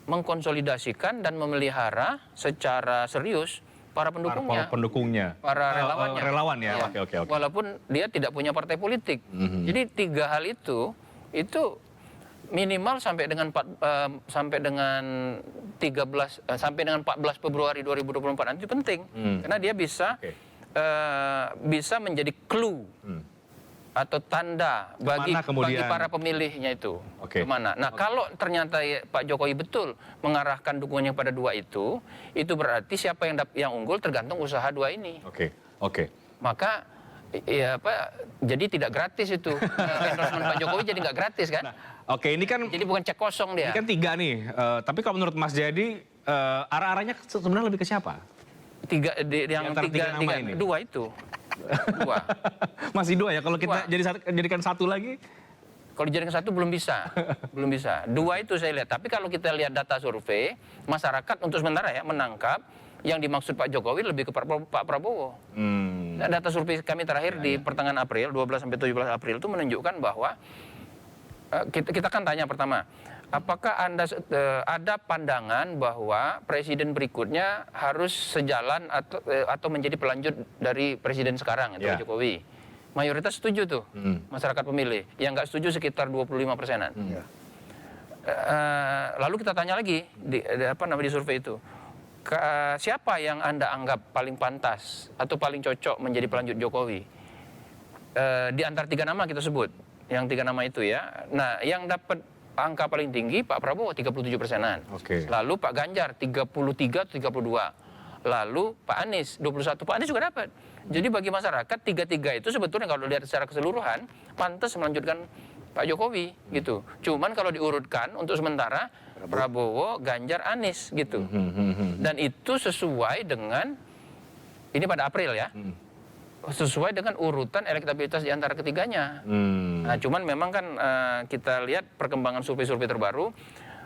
mengkonsolidasikan dan memelihara secara serius para pendukungnya, para relawannya. Relawan ya. Ya. Oke. Walaupun dia tidak punya partai politik. Jadi 3 hal itu minimal sampai dengan 14 Februari 2024 nanti penting, karena dia bisa menjadi clue atau tanda bagi para pemilihnya itu kemana. Nah, kalau ternyata Pak Jokowi betul mengarahkan dukungannya pada 2 itu berarti siapa yang unggul tergantung usaha 2 ini. Oke. Maka jadi tidak gratis itu endorsement Pak Jokowi, jadi nggak gratis kan? Nah, ini kan jadi bukan cek kosong dia. Ini kan 3 nih. Tapi kalau menurut Mas Jayadi arah-arahnya sebenarnya lebih ke siapa? 2 itu. 2. Masih 2 ya. Kalau kita jadikan 1 lagi? Kalau dijadikan 1 belum bisa. 2 itu saya lihat. Tapi kalau kita lihat data survei, masyarakat untuk sementara ya menangkap yang dimaksud Pak Jokowi lebih ke Pak Prabowo. Nah, data survei kami terakhir di pertengahan April, 12 sampai 17 April itu menunjukkan bahwa kita kan tanya pertama, apakah Anda ada pandangan bahwa presiden berikutnya harus sejalan atau menjadi pelanjut dari presiden sekarang, itu Pak Jokowi? Mayoritas setuju tuh, masyarakat pemilih. Yang nggak setuju sekitar 25%-an. Lalu kita tanya lagi di survei itu, siapa yang Anda anggap paling pantas atau paling cocok menjadi pelanjut Jokowi? Di antara 3 nama kita sebut, yang 3 nama itu ya. Nah, yang dapat angka paling tinggi Pak Prabowo 37%-an. Lalu Pak Ganjar 33-32. Lalu Pak Anies 21. Pak Anies juga dapat. Jadi bagi masyarakat 3-3 itu sebetulnya kalau lihat secara keseluruhan pantas melanjutkan Pak Jokowi gitu. Cuman kalau diurutkan untuk sementara Prabowo, Ganjar, Anies gitu. Dan itu sesuai dengan ini pada April ya. Sesuai dengan urutan elektabilitas di antara ketiganya. Nah, cuman memang kan kita lihat perkembangan survei-survei terbaru,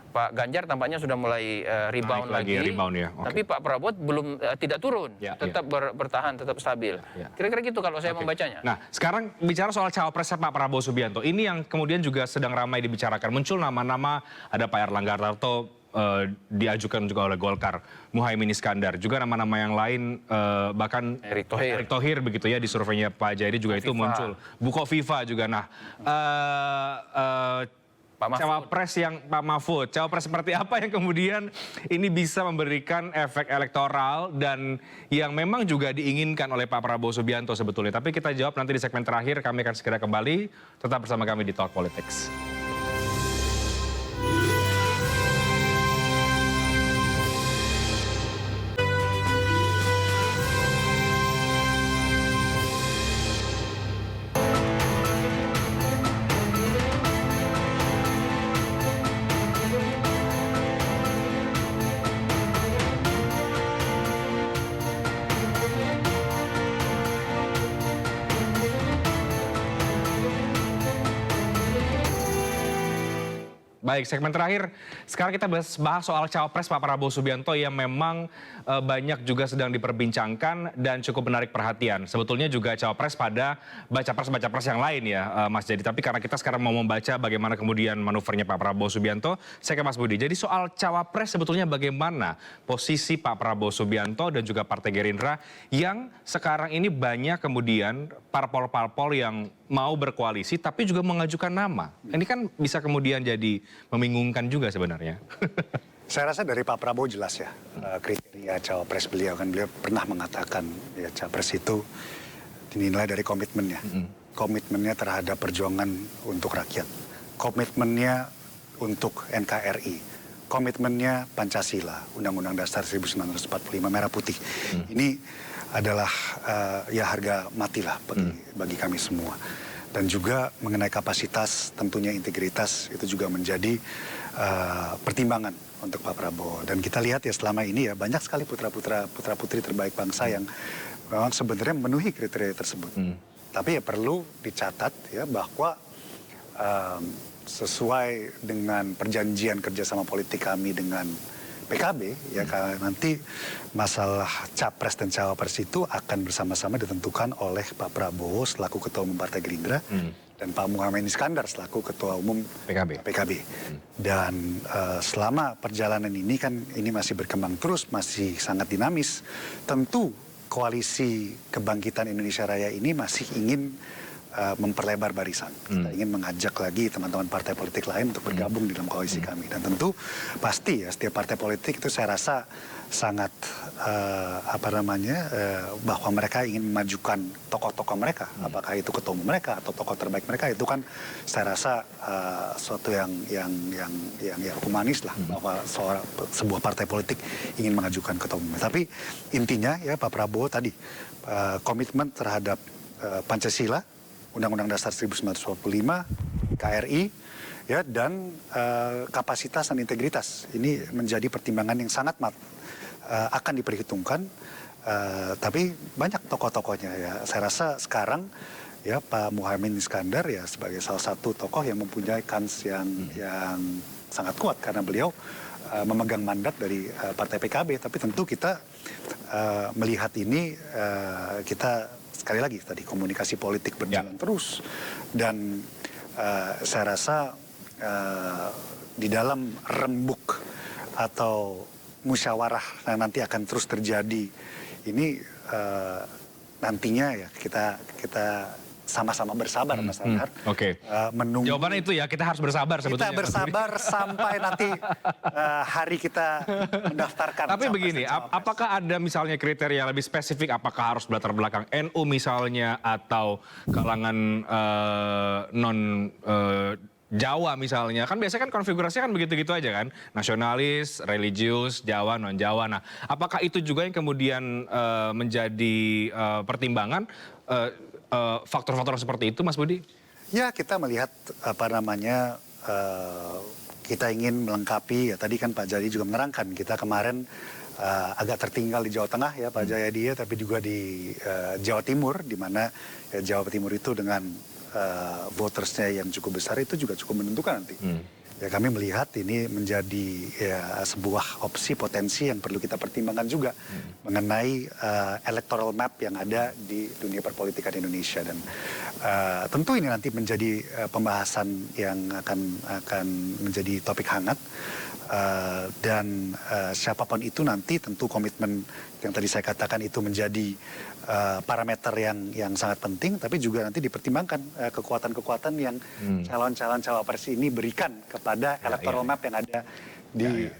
Pak Ganjar tampaknya sudah mulai rebound lagi. Tapi Pak Prabowo belum tidak turun, tetap bertahan, tetap stabil. Kira-kira gitu kalau saya membacanya. Nah, sekarang bicara soal cawapresnya Pak Prabowo Subianto, ini yang kemudian juga sedang ramai dibicarakan. Muncul nama-nama, ada Pak Erlangga Hartarto, diajukan juga oleh Golkar, Muhaimin Iskandar, juga nama-nama yang lain, bahkan Erick Thohir begitu ya, di surveinya Pak Jayadi juga itu muncul. Bukoviva juga. Nah, cawapres yang Pak Mahfud, cawapres seperti apa yang kemudian ini bisa memberikan efek elektoral dan yang memang juga diinginkan oleh Pak Prabowo Subianto sebetulnya. Tapi kita jawab nanti di segmen terakhir, kami akan segera kembali, tetap bersama kami di Talk Politics. Baik, segmen terakhir. Sekarang kita bahas soal cawapres Pak Prabowo Subianto yang memang banyak juga sedang diperbincangkan dan cukup menarik perhatian. Sebetulnya juga cawapres pada baca-pres yang lain ya, Mas Jadi. Tapi karena kita sekarang mau membaca bagaimana kemudian manuvernya Pak Prabowo Subianto, saya ke Mas Budi. Jadi soal cawapres sebetulnya bagaimana posisi Pak Prabowo Subianto dan juga Partai Gerindra yang sekarang ini banyak kemudian parpol-parpol yang mau berkoalisi tapi juga mengajukan nama. Ini kan bisa kemudian jadi membingungkan juga sebenarnya. Saya rasa dari Pak Prabowo jelas ya kriteria cawapres beliau, kan beliau pernah mengatakan ya cawapres itu dinilai dari komitmennya. Komitmennya terhadap perjuangan untuk rakyat. Komitmennya untuk NKRI. Komitmennya Pancasila, Undang-Undang Dasar 1945 merah putih. Ini adalah ya harga matilah bagi kami semua. Dan juga mengenai kapasitas, tentunya integritas itu juga menjadi pertimbangan untuk Pak Prabowo. Dan kita lihat ya selama ini ya banyak sekali putra-putri terbaik bangsa yang memang sebenarnya memenuhi kriteria tersebut. Tapi ya perlu dicatat ya bahwa sesuai dengan perjanjian kerjasama politik kami dengan PKB ya, karena nanti masalah capres dan cawapres itu akan bersama-sama ditentukan oleh Pak Prabowo selaku Ketua Umum Partai Gerindra dan Pak Muhaimin Iskandar selaku Ketua Umum PKB. Dan selama perjalanan ini kan ini masih berkembang terus, masih sangat dinamis. Tentu koalisi Kebangkitan Indonesia Raya ini masih ingin memperlebar barisan. Kita ingin mengajak lagi teman-teman partai politik lain untuk bergabung di dalam koalisi kami. Dan tentu pasti ya setiap partai politik itu saya rasa sangat bahwa mereka ingin memajukan tokoh-tokoh mereka. Apakah itu ketua umum mereka atau tokoh terbaik mereka, itu kan saya rasa suatu yang humanis lah, bahwa sebuah partai politik ingin mengajukan ketua umum. Tapi intinya ya Pak Prabowo tadi komitmen terhadap Pancasila, Undang-Undang Dasar 1945, KRI, ya, dan kapasitas dan integritas. Ini menjadi pertimbangan yang sangat akan diperhitungkan. Tapi banyak tokoh-tokohnya ya. Saya rasa sekarang ya Pak Muhaimin Iskandar ya sebagai salah satu tokoh yang mempunyai kans yang sangat kuat karena beliau memegang mandat dari Partai PKB. Tapi tentu kita melihat ini kita sekali lagi tadi komunikasi politik berjalan terus, dan saya rasa di dalam rembuk atau musyawarah yang nanti akan terus terjadi ini nantinya ya kita sama-sama bersabar, Mas Reinhardt. Menunggu. Jawabannya itu ya, kita harus bersabar sebetulnya. Kita bersabar sampai nanti hari kita mendaftarkan. Tapi begini, apakah ada misalnya kriteria lebih spesifik, apakah harus berlatar belakang NU misalnya, atau kalangan non Jawa misalnya? Kan biasanya kan konfigurasinya kan begitu-gitu aja kan, nasionalis, religius, Jawa, non Jawa. Nah, apakah itu juga yang kemudian menjadi pertimbangan faktor-faktor seperti itu, Mas Budi? Ya, kita melihat kita ingin melengkapi ya, tadi kan Pak Jadi juga menerangkan kita kemarin agak tertinggal di Jawa Tengah ya Pak Jayadi ya, tapi juga di Jawa Timur, di mana ya, Jawa Timur itu dengan votersnya yang cukup besar itu juga cukup menentukan nanti. Ya, kami melihat ini menjadi ya, sebuah opsi potensi yang perlu kita pertimbangkan juga mengenai electoral map yang ada di dunia perpolitikan Indonesia. Dan tentu ini nanti menjadi pembahasan yang akan menjadi topik hangat. Dan siapapun itu nanti tentu komitmen yang tadi saya katakan itu menjadi parameter yang sangat penting, tapi juga nanti dipertimbangkan kekuatan-kekuatan yang calon-calon cawapres ini berikan kepada electoral map yang ada di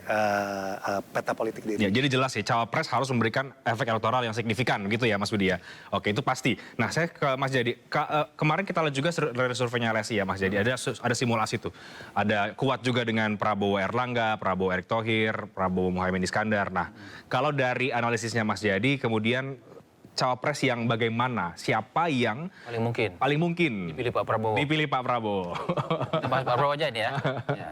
peta politik di Indonesia. Ya, jadi jelas ya, cawapres harus memberikan efek elektoral yang signifikan gitu ya Mas Budi ya. Oke, itu pasti. Nah, saya ke Mas Jadi, kemarin kita lihat juga dari surveinya LSI ya Mas Jadi, ada simulasi tuh. Ada kuat juga dengan Prabowo Erlangga, Prabowo Erick Thohir, Prabowo Muhaimin Iskandar. Nah, kalau dari analisisnya Mas Jadi, kemudian cawapres yang bagaimana? Siapa yang paling mungkin dipilih Pak Prabowo? Dipilih Pak Prabowo. Pak Prabowo aja ini ya. Ya.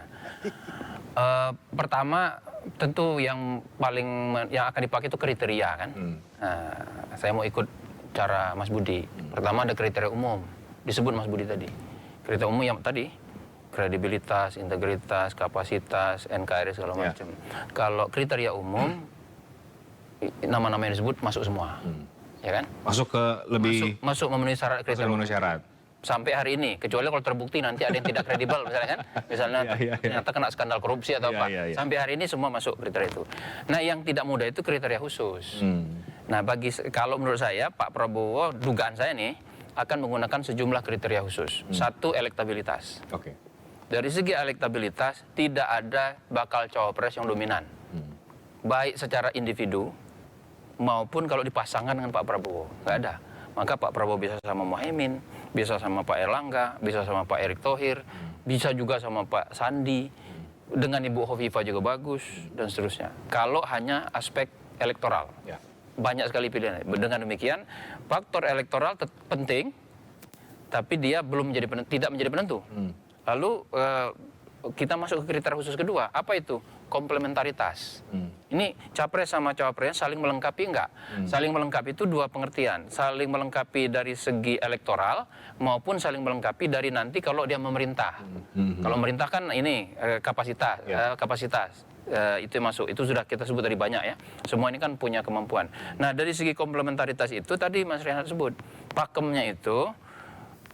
Pertama tentu yang akan dipakai itu kriteria kan. Nah, saya mau ikut cara Mas Budi. Pertama ada kriteria umum, disebut Mas Budi tadi. Kriteria umum yang tadi kredibilitas, integritas, kapasitas, NKRI segala macam. Kalau kriteria umum nama-nama yang disebut masuk semua. Ya kan? Masuk ke masuk memenuhi syarat kriteria. Memenuhi syarat. Sampai hari ini, kecuali kalau terbukti nanti ada yang tidak kredibel misalnya kan, misalnya ternyata kena skandal korupsi atau apa. Sampai hari ini semua masuk kriteria itu. Nah, yang tidak mudah itu kriteria khusus. Nah, kalau menurut saya Pak Prabowo, dugaan saya nih akan menggunakan sejumlah kriteria khusus. Satu, elektabilitas. Dari segi elektabilitas tidak ada bakal cawapres yang dominan, baik secara individu maupun kalau dipasangkan dengan Pak Prabowo, nggak ada. Maka Pak Prabowo bisa sama Muhaimin, bisa sama Pak Erlangga, bisa sama Pak Erick Thohir, bisa juga sama Pak Sandi, dengan Ibu Hovifah juga bagus, dan seterusnya. Kalau hanya aspek elektoral, banyak sekali pilihan. Dengan demikian, faktor elektoral penting, tapi dia tidak menjadi penentu. Lalu kita masuk ke kriteria khusus kedua, apa itu? komplementaritas. Ini capres sama cawapres saling melengkapi enggak? Saling melengkapi itu dua pengertian. Saling melengkapi dari segi elektoral maupun saling melengkapi dari nanti kalau dia memerintah. Kalau memerintah kan ini kapasitas, kapasitas. Itu masuk, itu sudah kita sebut dari banyak ya. Semua ini kan punya kemampuan. Nah dari segi komplementaritas itu tadi Mas Rehan sebut, pakemnya itu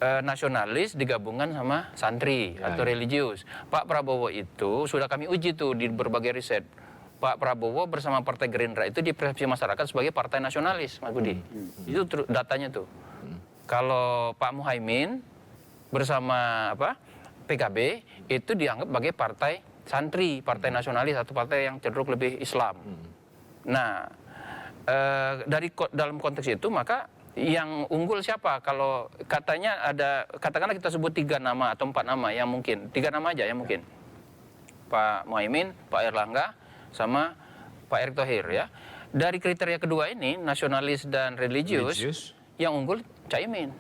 nasionalis digabungkan sama santri atau religius. Pak Prabowo itu sudah kami uji tuh di berbagai riset. Pak Prabowo bersama Partai Gerindra itu di persepsi masyarakat sebagai partai nasionalis, Mas Budi. Itu datanya tuh. Kalau Pak Muhaimin bersama PKB itu dianggap sebagai partai santri, partai nasionalis atau partai yang cenderung lebih Islam. Nah, dalam konteks itu maka yang unggul siapa? Kalau katanya ada, katakanlah kita sebut 3 nama atau 4 nama yang mungkin, 3 nama aja yang mungkin. Pak Muhaimin, Pak Erlangga, sama Pak Erick Thohir ya. Dari kriteria kedua ini, nasionalis dan religius. Yang unggul Caimin.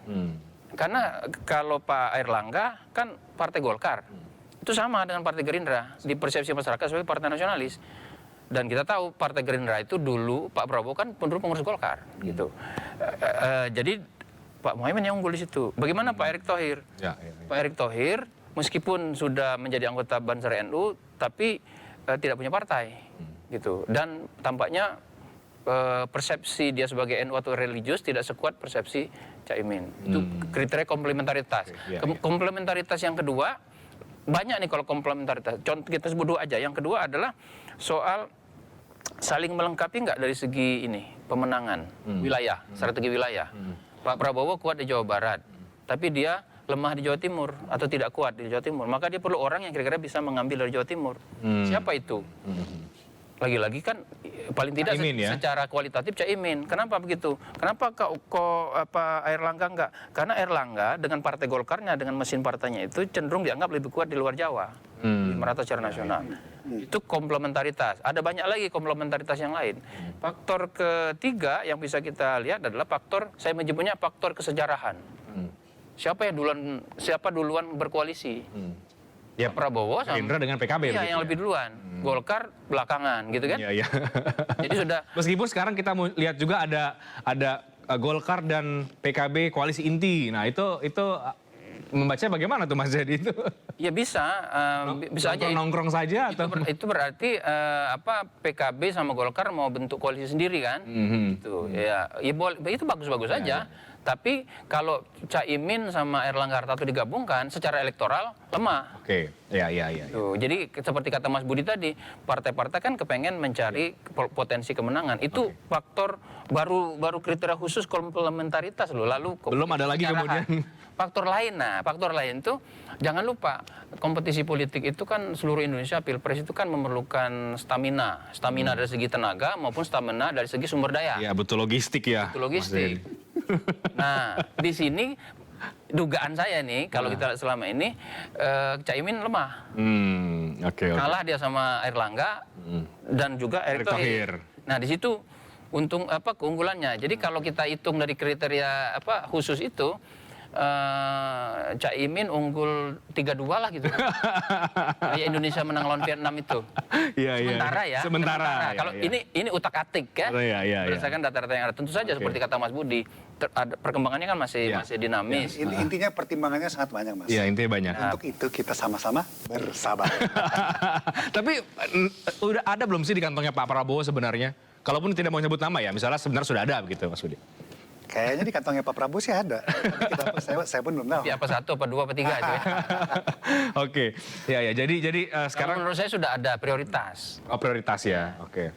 Karena kalau Pak Erlangga kan Partai Golkar. Itu sama dengan Partai Gerindra di persepsi masyarakat sebagai partai nasionalis. Dan kita tahu Partai Gerindra itu dulu Pak Prabowo kan pengurus Golkar gitu. Jadi Pak Muhaimin yang unggul di situ. Bagaimana Pak Erick Thohir? Pak Erick Thohir meskipun sudah menjadi anggota Bansar NU tapi tidak punya partai gitu. Dan tampaknya persepsi dia sebagai NU atau religius tidak sekuat persepsi Caimin. Itu kriteria komplementaritas. Komplementaritas yang kedua banyak nih kalau komplementaritas. Contoh kita sebut 2 aja. Yang kedua adalah soal saling melengkapi nggak dari segi ini pemenangan wilayah, strategi wilayah. Pak Prabowo kuat di Jawa Barat, tapi dia lemah di Jawa Timur atau tidak kuat di Jawa Timur. Maka dia perlu orang yang kira-kira bisa mengambil dari Jawa Timur. Siapa itu? Lagi-lagi kan paling tidak secara kualitatif Caimin. Kenapa begitu? Kenapa kok Erlangga enggak? Karena Erlangga dengan Partai Golkarnya, dengan mesin partainya itu cenderung dianggap lebih kuat di luar Jawa. Merata secara nasional. Itu komplementaritas. Ada banyak lagi komplementaritas yang lain. Faktor ketiga yang bisa kita lihat adalah faktor, saya menyebutnya faktor kesejarahan. Siapa duluan berkoalisi? Ya, Prabowo sama Gerindra dengan PKB. Iya, yang lebih duluan. Golkar belakangan, gitu kan? Iya. Jadi sudah. Meskipun sekarang kita mau lihat juga ada Golkar dan PKB koalisi inti. Nah itu membaca bagaimana tuh Mas Jadi itu? Ya bisa aja. Nongkrong saja atau? Itu berarti PKB sama Golkar mau bentuk koalisi sendiri kan? Gitu. Ya itu bagus-bagus aja. Tapi kalau Caimin sama Erlangga Hartarto digabungkan secara elektoral lemah. Oke, ya. Jadi seperti kata Mas Budi tadi, partai-partai kan kepengen mencari potensi kemenangan. Itu faktor baru kriteria khusus komplementaritas loh. Lalu belum ada lagi kemudian faktor lain tuh jangan lupa kompetisi politik itu kan seluruh Indonesia pilpres itu kan memerlukan stamina dari segi tenaga maupun stamina dari segi sumber daya. Ya betul, logistik ya. Betul, logistik. Nah, di sini dugaan saya nih, kalau kita lihat selama ini, Caimin lemah. Okay. Kalah dia sama Erlangga dan juga Erick Thohir. Nah, di situ keunggulannya. Jadi kalau kita hitung dari kriteria khusus itu, Caimin unggul 3-2 lah gitu. Kayak Indonesia menang lawan Vietnam itu. Sementara. Kalau ini utak-atik ya. Berdasarkan data-data yang ada. Tentu saja seperti kata Mas Budi, perkembangannya kan masih dinamis. Intinya pertimbangannya sangat banyak, Mas. Iya, intinya banyak. Untuk itu kita sama-sama bersabar. Tapi udah ada belum sih di kantongnya Pak Prabowo sebenarnya? Kalaupun tidak mau nyebut nama ya, misalnya sebenarnya sudah ada begitu Mas Budi. Kayaknya di kantongnya Pak Prabowo sih ada. Saya pun belum tahu. Ya, apa 1, apa 2, apa 3 aja. Oke. Ya. Jadi sekarang menurut saya sudah ada prioritas. Oh, prioritas ya. Oke.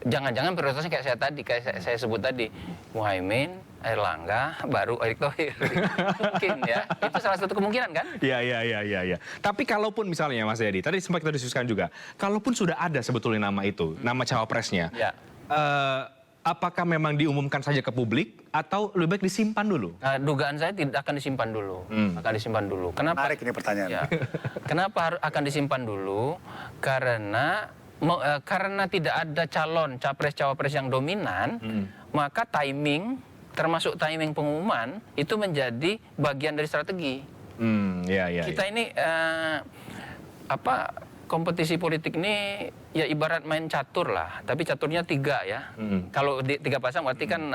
Jangan-jangan prioritasnya kayak saya sebut tadi. Muhaimin, Erlangga, baru Erick Thohir. Mungkin ya. Itu salah satu kemungkinan kan? Iya. Tapi kalaupun misalnya Mas Yadi, tadi sempat kita diskusikan juga, kalaupun sudah ada sebetulnya nama itu, nama cawapresnya. Ya. Apakah memang diumumkan saja ke publik atau lebih baik disimpan dulu? Nah, dugaan saya tidak akan disimpan dulu. Akan disimpan dulu. Kenapa? Menarik ini pertanyaan. Ya. Kenapa akan disimpan dulu? Karena tidak ada calon capres-cawapres yang dominan, maka timing, termasuk timing pengumuman, itu menjadi bagian dari strategi. Kita ini kompetisi politik ini ya ibarat main catur lah, tapi caturnya 3 ya. Kalau 3 pasang berarti kan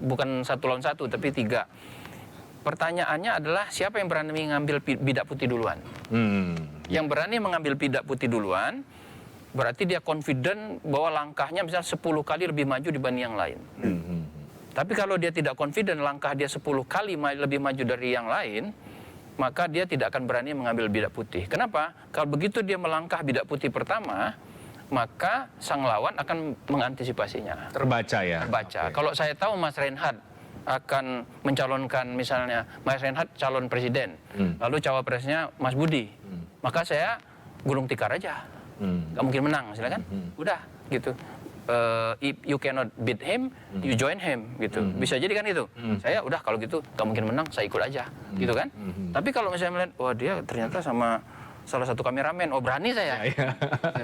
bukan 1 lawan 1, tapi 3. Pertanyaannya adalah siapa yang berani mengambil bidak putih duluan? Yang berani mengambil bidak putih duluan, berarti dia confident bahwa langkahnya misalnya 10 kali lebih maju dibanding yang lain. Tapi kalau dia tidak confident langkah dia 10 kali lebih maju dari yang lain, maka dia tidak akan berani mengambil bidak putih. Kenapa? Kalau begitu dia melangkah bidak putih pertama, maka sang lawan akan mengantisipasinya. Terbaca ya? Terbaca. Okay. Kalau saya tahu Mas Reinhardt akan mencalonkan misalnya Mas Reinhardt calon presiden, lalu cawapresnya Mas Budi, maka saya gulung tikar aja. Gak mungkin menang, silakan. Udah, gitu. If you cannot beat him, you join him, gitu. Bisa jadi kan itu. Saya udah kalau gitu gak mungkin menang, saya ikut aja, gitu kan. Tapi kalau misalnya melihat, wah dia ternyata sama salah satu kameramen, oh berani saya,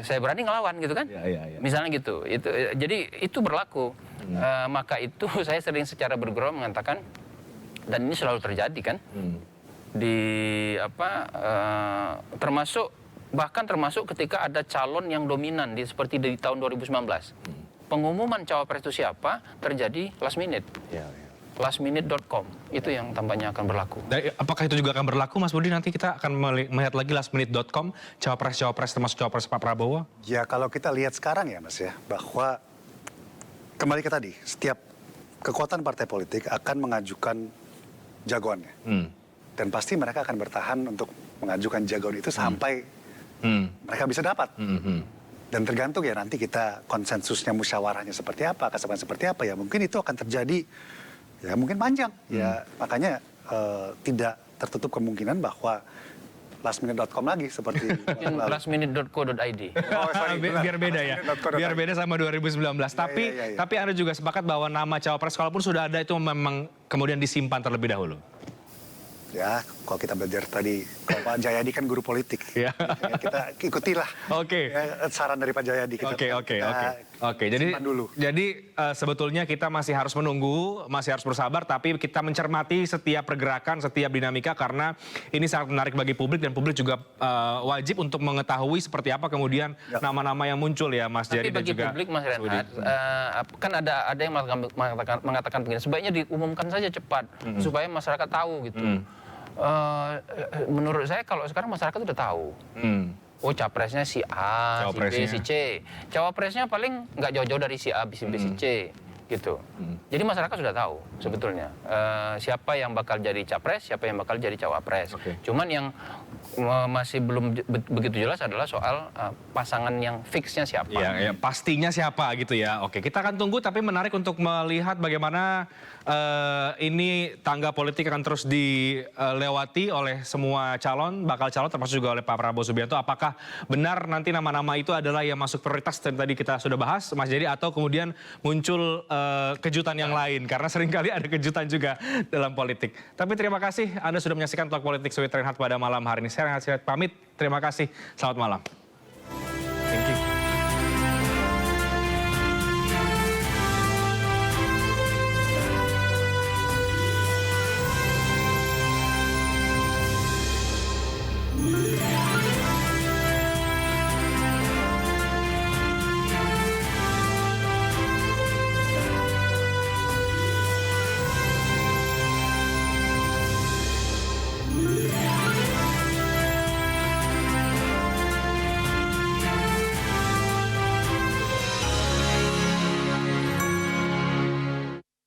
saya berani ngelawan, gitu kan. Misalnya gitu. Jadi itu berlaku. Maka itu saya sering secara bergurau mengatakan, dan ini selalu terjadi kan, di bahkan termasuk ketika ada calon yang dominan seperti di tahun 2019. Pengumuman cawapres itu siapa terjadi last minute. Lastminute.com itu yang tampaknya akan berlaku. Dan apakah itu juga akan berlaku, Mas Budi? Nanti kita akan melihat lagi lastminute.com, cawapres termasuk cawapres Pak Prabowo? Ya kalau kita lihat sekarang ya Mas ya, bahwa kembali ke tadi, setiap kekuatan partai politik akan mengajukan jagoannya. Dan pasti mereka akan bertahan untuk mengajukan jagoan itu sampai mereka bisa dapat. Dan tergantung ya nanti kita konsensusnya, musyawarahnya seperti apa, kesepakatan seperti apa ya. Mungkin itu akan terjadi, ya mungkin panjang. Ya makanya tidak tertutup kemungkinan bahwa lastminute.com lagi seperti lastminute.co.id. Biar beda ya. Biar beda sama 2019. Tapi Anda juga sepakat bahwa nama cawapres kalaupun sudah ada itu memang kemudian disimpan terlebih dahulu. Ya, kalau kita belajar tadi, kalau Pak Jayadi kan guru politik. Ya, kita ikutilah saran dari Pak Jayadi. Oke. Jadi sebetulnya kita masih harus menunggu, masih harus bersabar, tapi kita mencermati setiap pergerakan, setiap dinamika, karena ini sangat menarik bagi publik, dan publik juga wajib untuk mengetahui seperti apa kemudian nama-nama yang muncul ya, Mas Jerry dan juga. Tapi bagi publik, Mas Reinhardt, kan ada yang mengatakan begini, sebaiknya diumumkan saja cepat, supaya masyarakat tahu gitu. Menurut saya kalau sekarang masyarakat udah tahu. Oh capresnya si A, si B, si C. Cawapresnya paling nggak jauh-jauh dari si A, si B, si C. Gitu. Jadi masyarakat sudah tahu sebetulnya siapa yang bakal jadi capres, siapa yang bakal jadi cawapres. Cuman yang masih belum begitu jelas adalah soal pasangan yang fixnya siapa. Ya, pastinya siapa gitu ya. Oke, kita akan tunggu, tapi menarik untuk melihat bagaimana ini tangga politik akan terus dilewati oleh semua bakal calon, termasuk juga oleh Pak Prabowo Subianto. Apakah benar nanti nama-nama itu adalah yang masuk prioritas yang tadi kita sudah bahas, Mas Jerry, atau kemudian muncul kejutan yang lain, karena seringkali ada kejutan juga dalam politik. Tapi terima kasih Anda sudah menyaksikan Talk Politik with Reinhardt pada malam hari ini. Saya Reinhardt pamit, terima kasih, selamat malam.